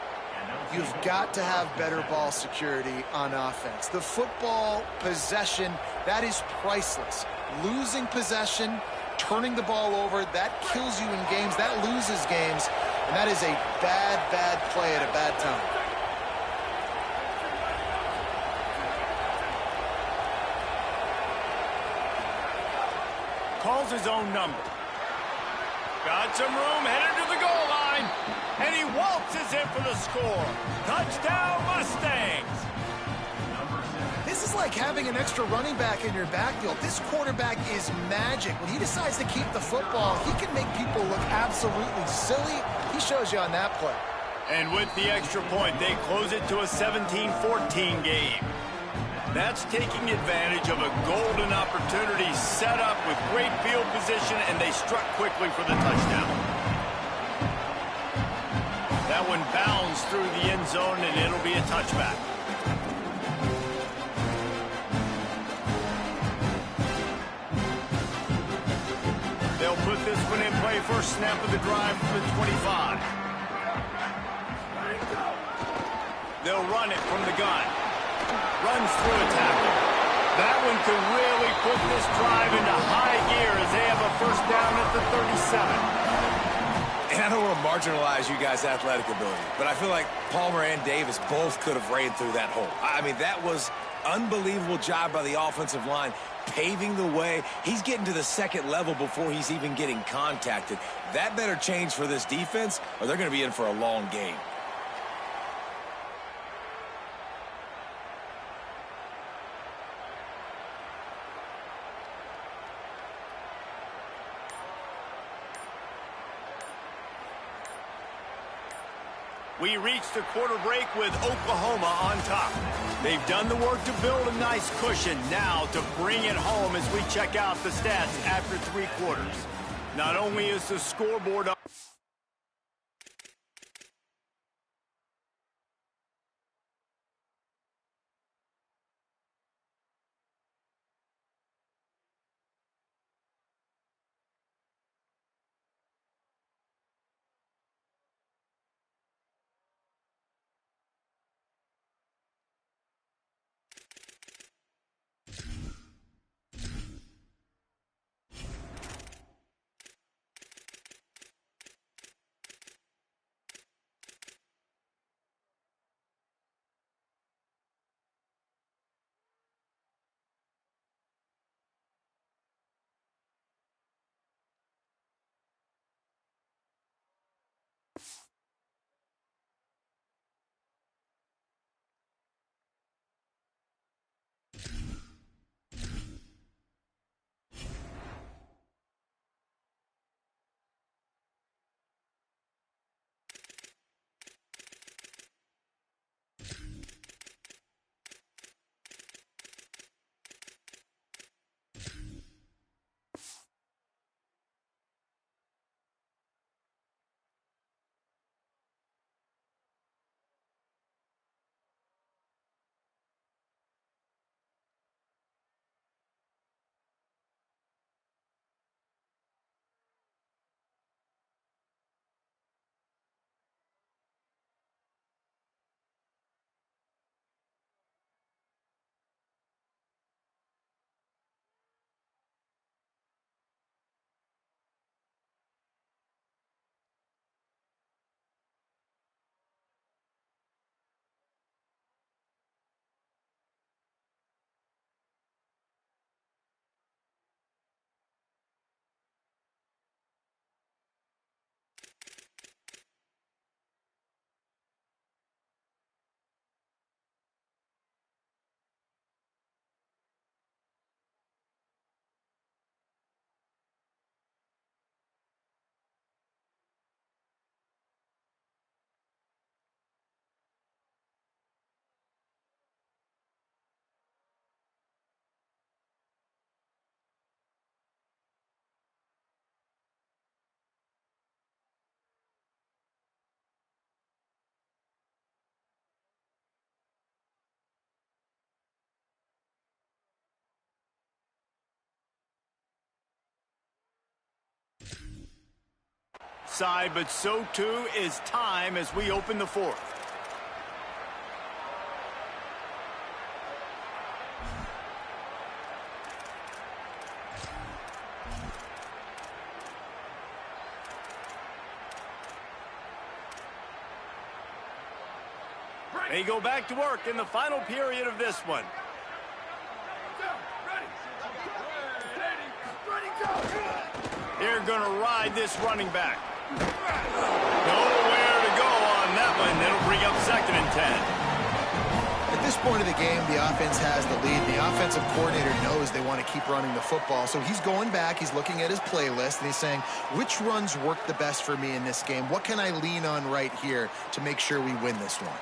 You've got to have better ball security on offense. The football possession, that is priceless. Losing possession, turning the ball over, that kills you in games, that loses games, and that is a bad, bad play at a bad time. Calls his own number. Got some room, headed to the goal line. And he waltzes in for the score. Touchdown, Mustangs. This is like having an extra running back in your backfield. This quarterback is magic. When he decides to keep the football, he can make people look absolutely silly. He shows you on that play. And with the extra point, they close it to a 17-14 game. That's taking advantage of a golden opportunity set up with great field position, and they struck quickly for the touchdown. That one bounds through the end zone, and it'll be a touchback. They'll put this one in play. First snap of the drive from the 25. They'll run it from the gun. Runs through a tackle. That one could really put this drive into high gear as they have a first down at the 37. And I don't want to marginalize you guys' athletic ability, but I feel like Palmer and Davis both could have ran through that hole. I mean, that was unbelievable job by the offensive line, paving the way. He's getting to the second level before he's even getting contacted. That better change for this defense, or they're going to be in for a long game. We reach the quarter break with Oklahoma on top. They've done the work to build a nice cushion. Now to bring it home as we check out the stats after 3 quarters. Not only is the scoreboard up. Side, but so too is time as we open the 4th. They go back to work in the final period of this one. They're going to ride this running back. Nowhere to go on that one. That'll bring up 2nd and 10. At this point of the game, the offense has the lead. The offensive coordinator knows they want to keep running the football. So he's going back, he's looking at his playlist, and he's saying, which runs work the best for me in this game? What can I lean on right here to make sure we win this one?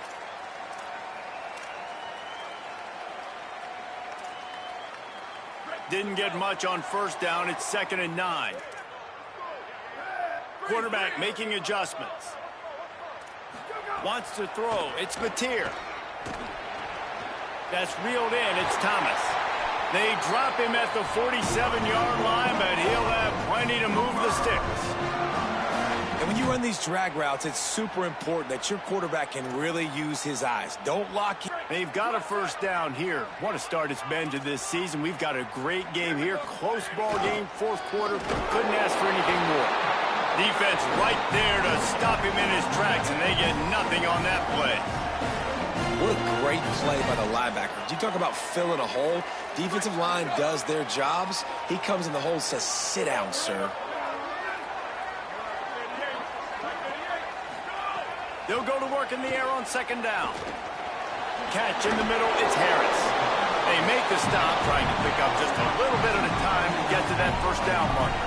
Didn't get much on 1st down. It's 2nd and 9. Quarterback making adjustments. Wants to throw. It's Mateer. That's reeled in. It's Thomas. They drop him at the 47-yard line, but he'll have plenty to move the sticks. And when you run these drag routes, it's super important that your quarterback can really use his eyes. Don't lock in. They've got a first down here. What a start it's been to this season. We've got a great game here. Close ball game, fourth quarter. Couldn't ask for anything more. Defense right there to stop him in his tracks, and they get nothing on that play. What a great play by the linebacker. You talk about filling a hole. Defensive line does their jobs. He comes in the hole and says, sit down, sir. They'll go to work in the air on second down. Catch in the middle, it's Harris. They make the stop, trying to pick up just a little bit at a time to get to that first down marker.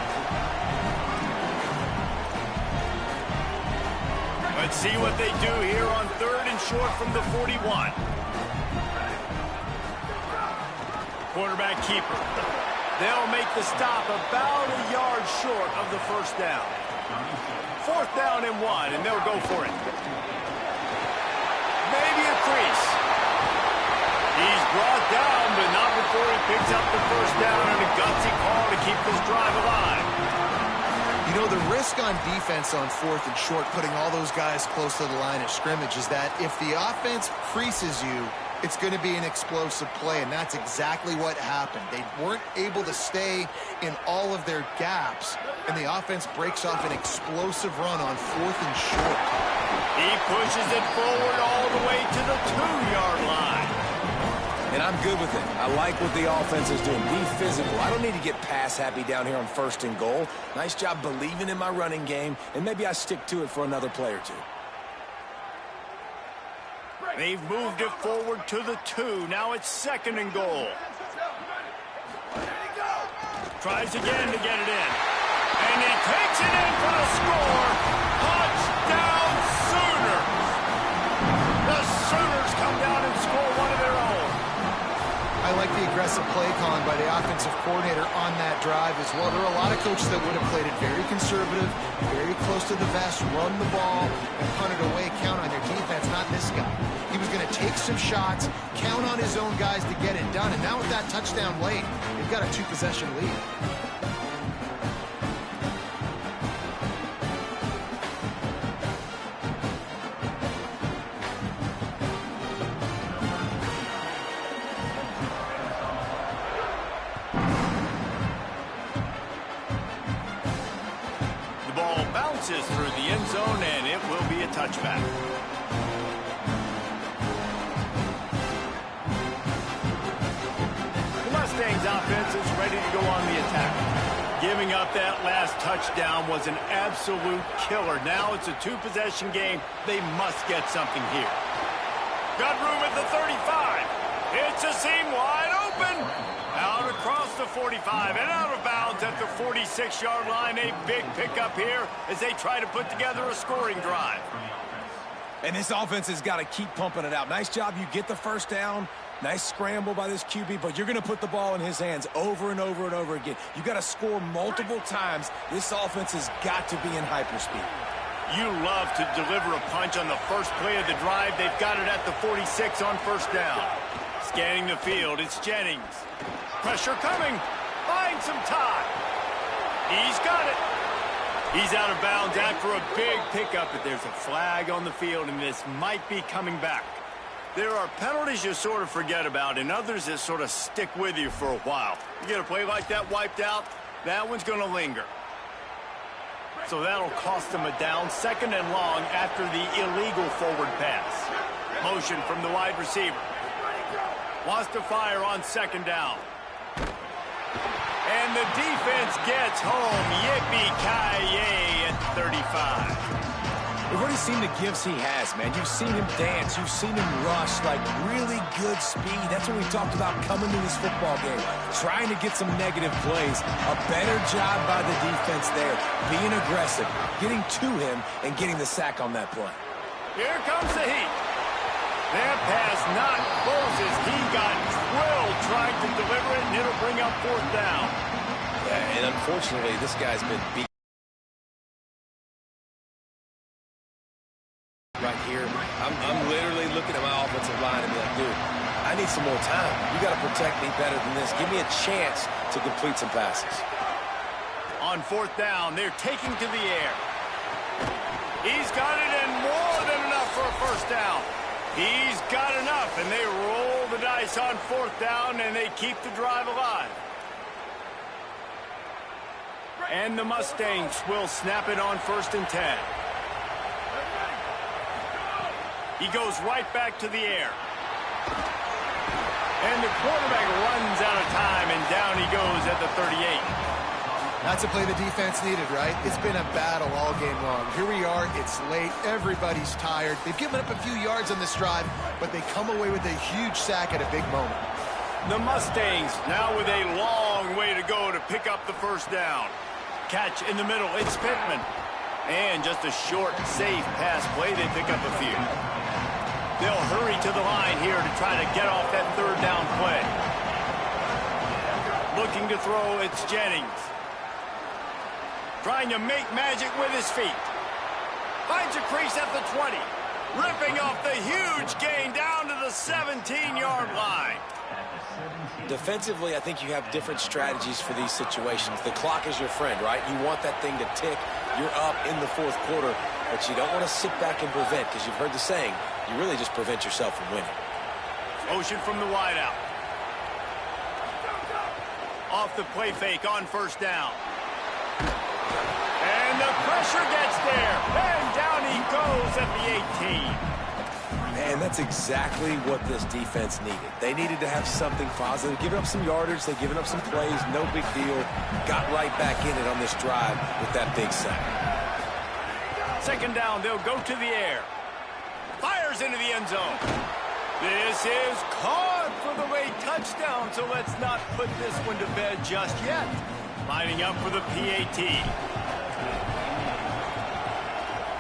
Let's see what they do here on third and short from the 41. Quarterback keeper. They'll make the stop about a yard short of the first down. Fourth down and 1, and they'll go for it. Maybe a crease. He's brought down, but not before he picks up the first down and a gutsy call to keep this drive alive. You know, the risk on defense on fourth and short, putting all those guys close to the line of scrimmage, is that if the offense creases you, it's going to be an explosive play, and that's exactly what happened. They weren't able to stay in all of their gaps, and the offense breaks off an explosive run on fourth and short. He pushes it forward all the way to the 2-yard line. And I'm good with it. I like what the offense is doing. Be physical. I don't need to get pass happy down here on first and goal. Nice job believing in my running game, and maybe I stick to it for another play or two. They've moved it forward to the 2. Now it's second and goal. Tries again to get it in. And he takes it in for the score. Touchdown Sooners. The Sooners come down and score one of their own. I like the aggressive play calling by the offensive coordinator on that drive as well. There are a lot of coaches that would have played it very conservative, very close to the vest, run the ball, and punt it away, count on their defense, not this guy. He was going to take some shots, count on his own guys to get it done, and now with that touchdown late, they've got a 2-possession lead. Through the end zone, and it will be a touchback. The Mustangs offense is ready to go on the attack. Giving up that last touchdown was an absolute killer. Now it's a 2-possession game. They must get something here. Got room at the 35. It's a seam wide open. Out across the 45 and out of bounds at the 46-yard line. A big pickup here as they try to put together a scoring drive. And this offense has got to keep pumping it out. Nice job. You get the first down. Nice scramble by this QB, but you're going to put the ball in his hands over and over and over again. You got to score multiple times. This offense has got to be in hyperspeed. You love to deliver a punch on the first play of the drive. They've got it at the 46 on first down. Scanning the field, it's Jennings. Pressure coming. Finds some time. He's got it. He's out of bounds after a big pickup, but there's a flag on the field, and this might be coming back. There are penalties you sort of forget about and others that sort of stick with you for a while. You get a play like that wiped out, that one's going to linger. So that'll cost them a down, second and long after the illegal forward pass. Motion from the wide receiver. Wants to fire on second down. And the defense gets home. Yippee-ki-yay at 35. We've already seen the gifts he has, man. You've seen him dance. You've seen him rush, like really good speed. That's what we talked about coming to this football game. Trying to get some negative plays. A better job by the defense there. Being aggressive, getting to him, and getting the sack on that play. Here comes the heat. That pass not close as he got drilled trying to deliver it, and it'll bring up fourth down. Yeah, and unfortunately, this guy's been beat. Right here, I'm literally looking at my offensive line and be like, dude, I need some more time. You got to protect me better than this. Give me a chance to complete some passes. On fourth down, they're taking to the air. He's got it and more than enough for a first down. He's got enough, and they roll the dice on fourth down, and they keep the drive alive. And the Mustangs will snap it on 1st and 10. He goes right back to the air. And the quarterback runs out of time, and down he goes at the 38. That's a play the defense needed, right? It's been a battle all game long. Here we are. It's late. Everybody's tired. They've given up a few yards on this drive, but they come away with a huge sack at a big moment. The Mustangs now with a long way to go to pick up the first down. Catch in the middle. It's Pittman. And just a short, safe pass play. They pick up a few. They'll hurry to the line here to try to get off that third down play. Looking to throw, it's Jennings. Trying to make magic with his feet. Finds a crease at the 20. Ripping off the huge gain down to the 17-yard line. Defensively, I think you have different strategies for these situations. The clock is your friend, right? You want that thing to tick. You're up in the fourth quarter, but you don't want to sit back and prevent, because you've heard the saying, you really just prevent yourself from winning. Motion from the wideout. Off the play fake on first down. And the pressure gets there. And down he goes at the 18. And that's exactly what this defense needed. They needed to have something positive. Giving up some yardage, they've given up some plays, no big deal. Got right back in it on this drive with that big sack. Second down, they'll go to the air. Fires into the end zone. This is caught for the late touchdown, so let's not put this one to bed just yet. Lining up for the PAT.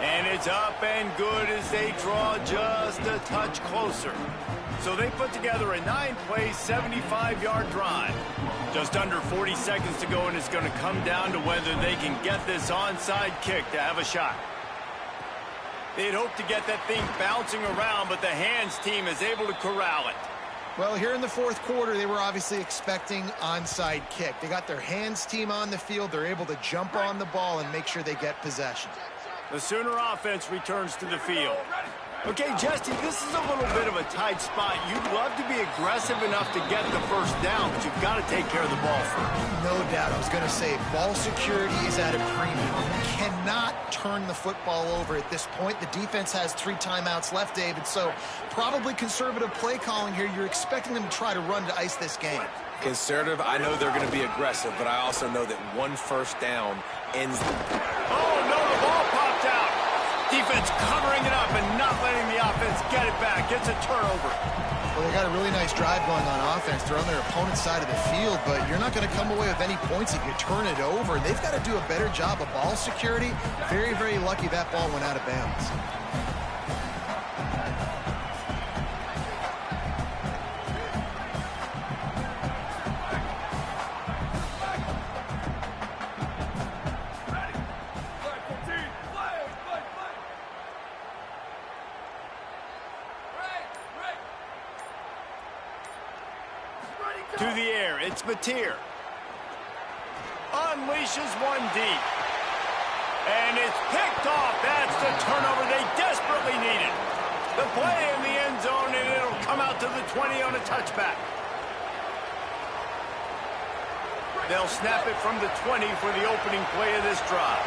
And it's up and good as they draw just a touch closer. So they put together a 9-play, 75-yard drive. Just under 40 seconds to go, and it's going to come down to whether they can get this onside kick to have a shot. They'd hope to get that thing bouncing around, but the hands team is able to corral it. Well, here in the fourth quarter, they were obviously expecting onside kick. They got their hands team on the field. They're able to jump on the ball and make sure they get possession. The Sooner offense returns to the field. Okay, Justin, this is a little bit of a tight spot. You'd love to be aggressive enough to get the first down, but you've got to take care of the ball first. No doubt. I was going to say, ball security is at a premium. You cannot turn the football over at this point. The defense has 3 timeouts left, David, so probably conservative play calling here. You're expecting them to try to run to ice this game. Conservative, I know they're going to be aggressive, but I also know that one first down ends. Oh, no, the ball popped out. Defense covering it up and not letting the offense get it back. Gets a turnover. Well, they got a really nice drive going on offense. They're on their opponent's side of the field, but you're not going to come away with any points if you turn it over. They've got to do a better job of ball security. Very, very lucky that ball went out of bounds. To the air, it's Mateer. Unleashes one deep. And it's picked off. That's the turnover they desperately needed. The play in the end zone, and it'll come out to the 20 on a touchback. They'll snap it from the 20 for the opening play of this drive.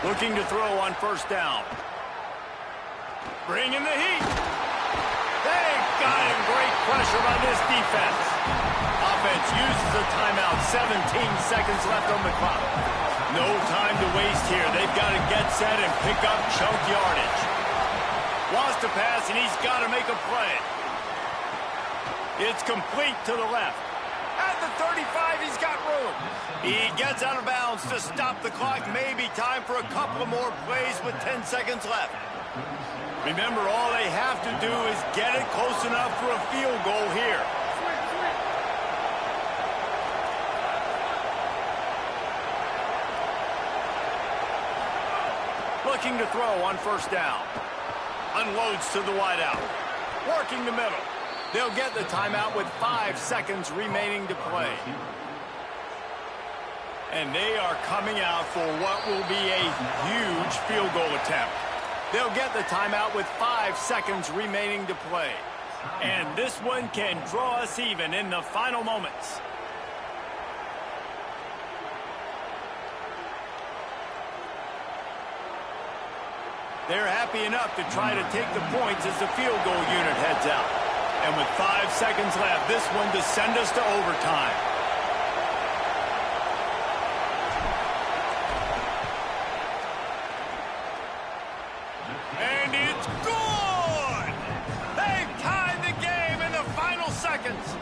Looking to throw on first down. Bringing the heat. They've got him. Great pressure on this defense. Offense uses a timeout. 17 seconds left on the clock. No time to waste here. They've got to get set and pick up chunk yardage. Lost a pass, and he's got to make a play. It's complete to the left. At the 35, he's got room. He gets out of bounds to stop the clock. Maybe time for a couple of more plays with 10 seconds left. Remember, all they have to do is get it close enough for a field goal here. Looking to throw on first down. Unloads to the wideout. Working the middle. They'll get the timeout with 5 seconds remaining to play. And they are coming out for what will be a huge field goal attempt. They'll get the timeout with 5 seconds remaining to play. And this one can draw us even in the final moments. They're happy enough to try to take the points as the field goal unit heads out. And with 5 seconds left, this one to send us to overtime. And it's good! They've tied the game in the final seconds.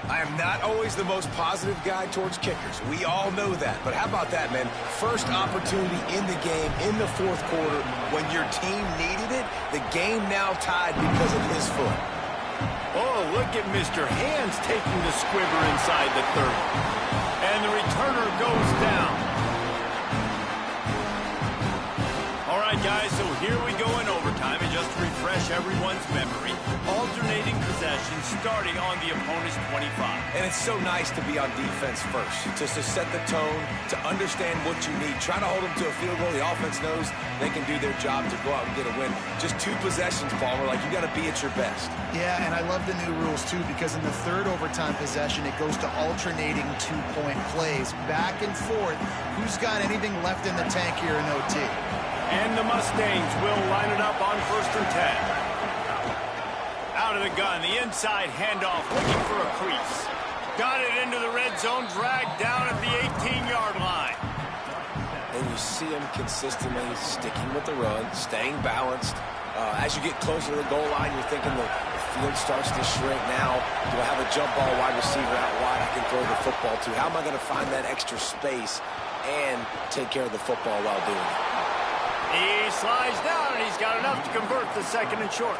I am not always the most positive guy towards kickers. We all know that. But how about that, man? First opportunity in the game, in the fourth quarter, when your team needed it, the game now tied because of his foot. Oh, look at Mr. Hands taking the squibber inside the 30. And the returner goes down. All right, guys, so here we go in overtime. And just to refresh everyone's memory, alternating possession starting on the opponent's 25. And it's so nice to be on defense first, just to set the tone, to understand what you need. Try to hold them to a field goal. The offense knows they can do their job to go out and get a win. Just 2 possessions, Palmer. Like, you got to be at your best. Yeah, and I love the new rules, too, because in the third overtime possession, it goes to alternating 2-point plays. Back and forth. Who's got anything left in the tank here in OT? And the Mustangs will line it up on 1st and 10. Out of the gun, the inside handoff, looking for a crease. Got it into the red zone, dragged down at the 18-yard line. And you see him consistently sticking with the run, staying balanced. As you get closer to the goal line, you're thinking the field starts to shrink now. Do I have a jump ball wide receiver out wide I can throw the football to? How am I going to find that extra space and take care of the football while doing it? He slides down, and he's got enough to convert the 2nd and short.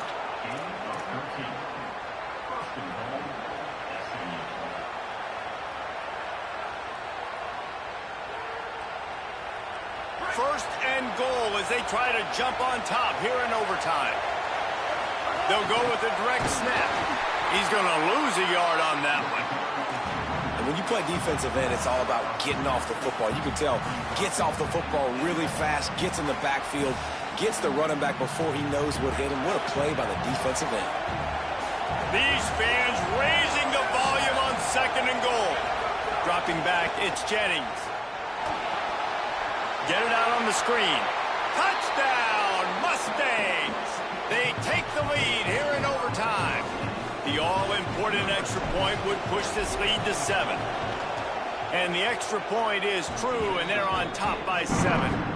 First and goal as they try to jump on top here in overtime. They'll go with a direct snap. He's going to lose a yard on that one. When you play defensive end, it's all about getting off the football. You can tell, gets off the football really fast, gets in the backfield, gets the running back before he knows what hit him. What a play by the defensive end. These fans raising the volume on 2nd and goal. Dropping back, it's Jennings. Get it out on the screen. Touchdown, Mustangs! They take the lead here in overtime. The all-important extra point would push this lead to 7. And the extra point is true, and they're on top by 7.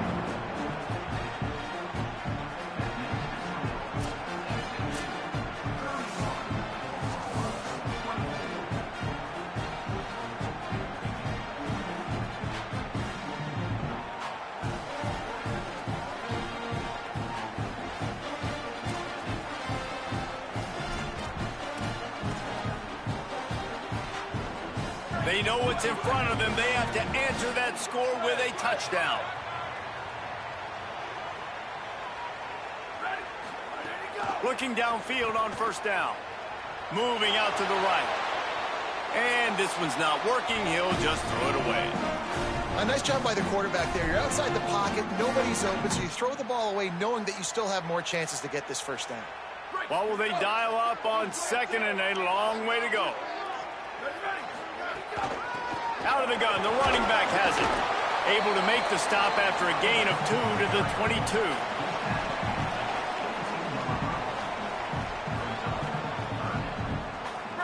They know what's in front of them. They have to answer that score with a touchdown. Looking downfield on 1st down. Moving out to the right. And this one's not working. He'll just throw it away. A nice job by the quarterback there. You're outside the pocket. Nobody's open, so you throw the ball away knowing that you still have more chances to get this 1st down. Well, will they dial up on 2nd and a long way to go? Out of the gun, the running back has it. Able to make the stop after a gain of 2 to the 22.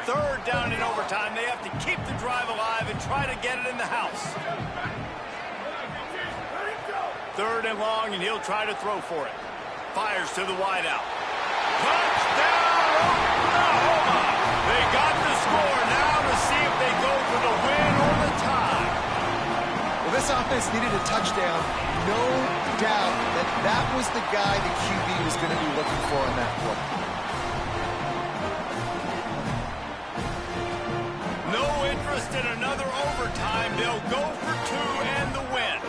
Third down in overtime. They have to keep the drive alive and try to get it in the house. 3rd and long, and he'll try to throw for it. Fires to the wideout. Touchdown, Oklahoma! They got the score now to see if they go for the win or the tie. Well, this offense needed a touchdown. No doubt that that was the guy the QB was going to be looking for on that play. No interest in another overtime. They'll go for 2 and the win.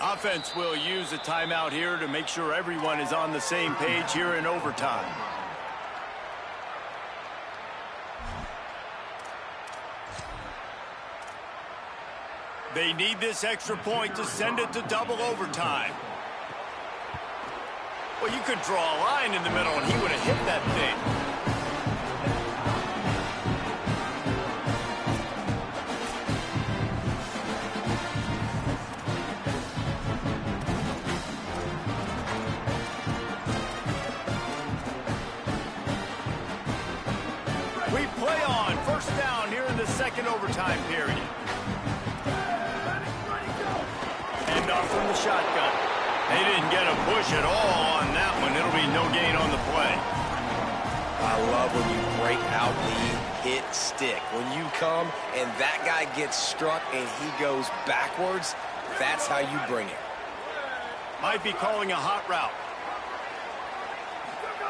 A offense will use a timeout here to make sure everyone is on the same page here in overtime. They need this extra point to send it to double overtime. Well, you could draw a line in the middle and he would have hit that thing. We play on first down here in the second overtime period. Hand off from the shotgun. They didn't get a push at all on that one. It'll be no gain on the play. I love when you break out the hit stick. When you come and that guy gets struck and he goes backwards, that's how you bring it. Might be calling a hot route.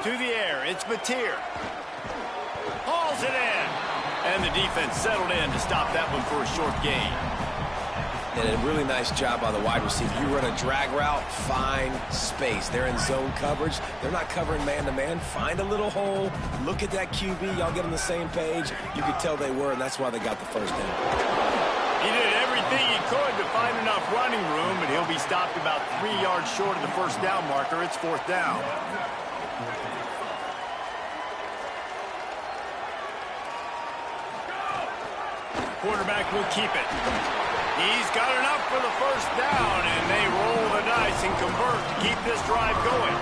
To the air, it's Mateer. Hauls it in. And the defense settled in to stop that one for a short gain. And a really nice job by the wide receiver. You run a drag route, find space. They're in zone coverage. They're not covering man-to-man. Find a little hole. Look at that QB. Y'all get on the same page. You could tell they were, and that's why they got the first down. He did everything he could to find enough running room, but he'll be stopped about 3 yards short of the first down marker. It's fourth down. Quarterback will keep it. He's got enough for the first down, and they roll the dice and convert to keep this drive going.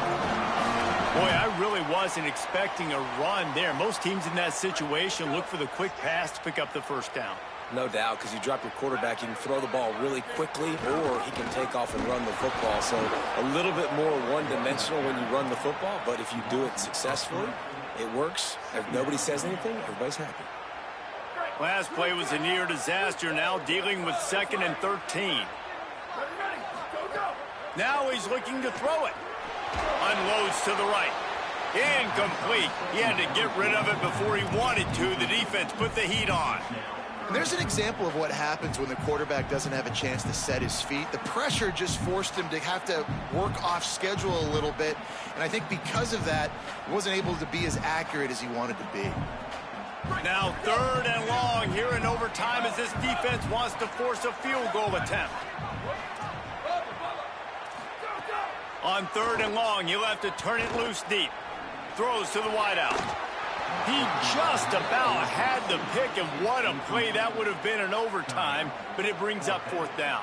Boy, I really wasn't expecting a run there. Most teams in that situation look for the quick pass to pick up the first down. No doubt, because you drop your quarterback, you can throw the ball really quickly, or he can take off and run the football. So a little bit more one-dimensional when you run the football, but if you do it successfully, it works. If nobody says anything, everybody's happy. Last play was a near disaster, now dealing with 2nd and 13. Now he's looking to throw it. Unloads to the right. Incomplete. He had to get rid of it before he wanted to. The defense put the heat on. And there's an example of what happens when the quarterback doesn't have a chance to set his feet. The pressure just forced him to have to work off schedule a little bit. And I think because of that, he wasn't able to be as accurate as he wanted to be. Now 3rd and long here in overtime as this defense wants to force a field goal attempt. On 3rd and long, he'll have to turn it loose deep. Throws to the wideout. He just about had the pick, and what a play that would have been in overtime, but it brings up 4th down.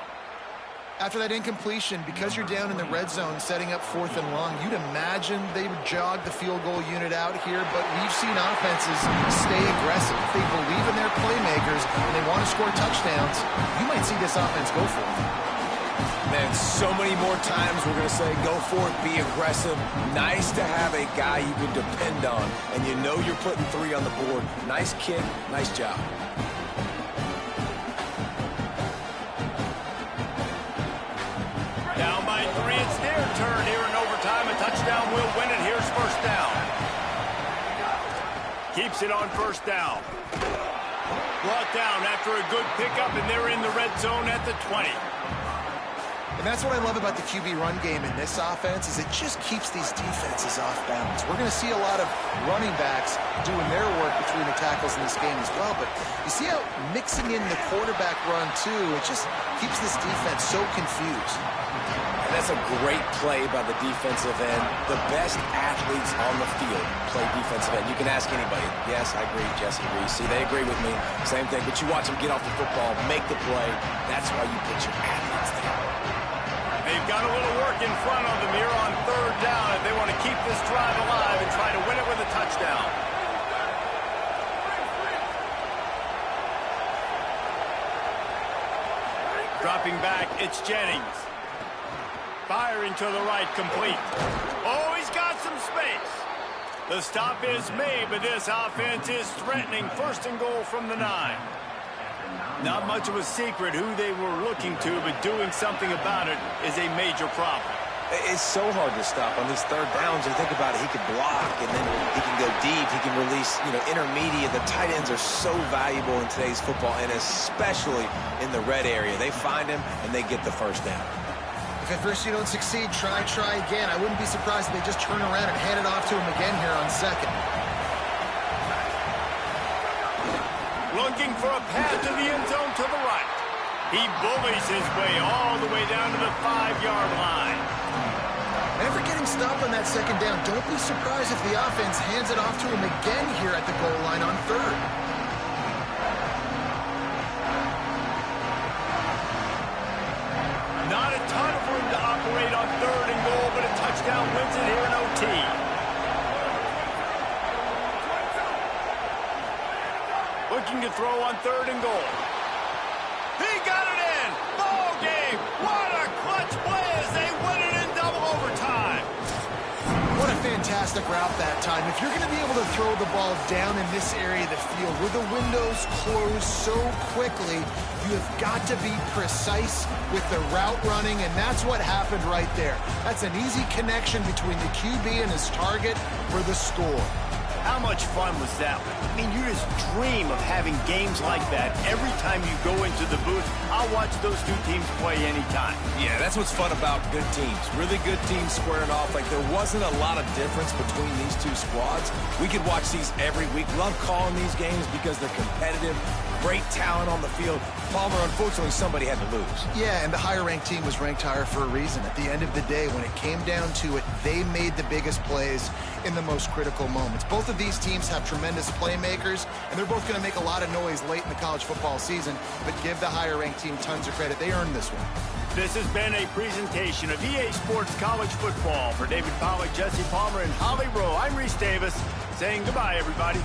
After that incompletion, because you're down in the red zone setting up 4th and long, you'd imagine they would jog the field goal unit out here, but we've seen offenses stay aggressive. If they believe in their playmakers and they want to score touchdowns, you might see this offense go for it. Man, so many more times we're going to say go for it, be aggressive. Nice to have a guy you can depend on, and you know you're putting 3 on the board. Nice kick, nice job. Down by 3, it's their turn here in overtime. A touchdown will win it. Here's first down. Keeps it on first down. Brought down after a good pickup, and they're in the red zone at the 20. And that's what I love about the QB run game in this offense is it just keeps these defenses off balance. We're going to see a lot of running backs doing their work between the tackles in this game as well. But you see how mixing in the quarterback run, too, it just keeps this defense so confused. And that's a great play by the defensive end. The best athletes on the field play defensive end. You can ask anybody. Yes, I agree. Jesse agrees. See, they agree with me. Same thing. But you watch them get off the football, make the play. That's why you put your athletes there. They've got a little work in front of them here on 3rd down if they want to keep this drive alive and try to win it with a touchdown. Dropping back, it's Jennings. Firing to the right, complete. Oh, he's got some space. The stop is made, but this offense is threatening 1st and goal from the 9. Not much of a secret who they were looking to, but doing something about it is a major problem. It's so hard to stop on these 3rd downs. You think about it, he could block, and then he can go deep. He can release, intermediate. The tight ends are so valuable in today's football, and especially in the red area. They find him, and they get the first down. If at first you don't succeed, try again. I wouldn't be surprised if they just turn around and hand it off to him again here on second. Looking for a path to the end zone to the right. He bullies his way all the way down to the 5-yard line. After getting stopped on that second down, don't be surprised if the offense hands it off to him again here at the goal line on third. Not a ton of room to operate on third and goal, but a touchdown wins it here in OT. Looking to throw on third and goal. He got it in! Ball game! What a clutch play as they win it in double overtime! What a fantastic route that time. If you're going to be able to throw the ball down in this area of the field where the windows close so quickly, you have got to be precise with the route running, and that's what happened right there. That's an easy connection between the QB and his target for the score. How much fun was that? I mean, you just dream of having games like that every time you go into the booth. I'll watch those two teams play anytime. Yeah, that's what's fun about good teams. Really good teams squaring off. Like, there wasn't a lot of difference between these two squads. We could watch these every week. Love calling these games because they're competitive. Great talent on the field. Palmer, unfortunately, somebody had to lose. Yeah, and the higher-ranked team was ranked higher for a reason. At the end of the day, when it came down to it, they made the biggest plays in the most critical moments. Both of these teams have tremendous playmakers, and they're both going to make a lot of noise late in the college football season, but give the higher-ranked team tons of credit. They earned this one. This has been a presentation of EA Sports College Football. For David Pollack, Jesse Palmer, and Holly Rowe, I'm Reese Davis saying goodbye, everybody.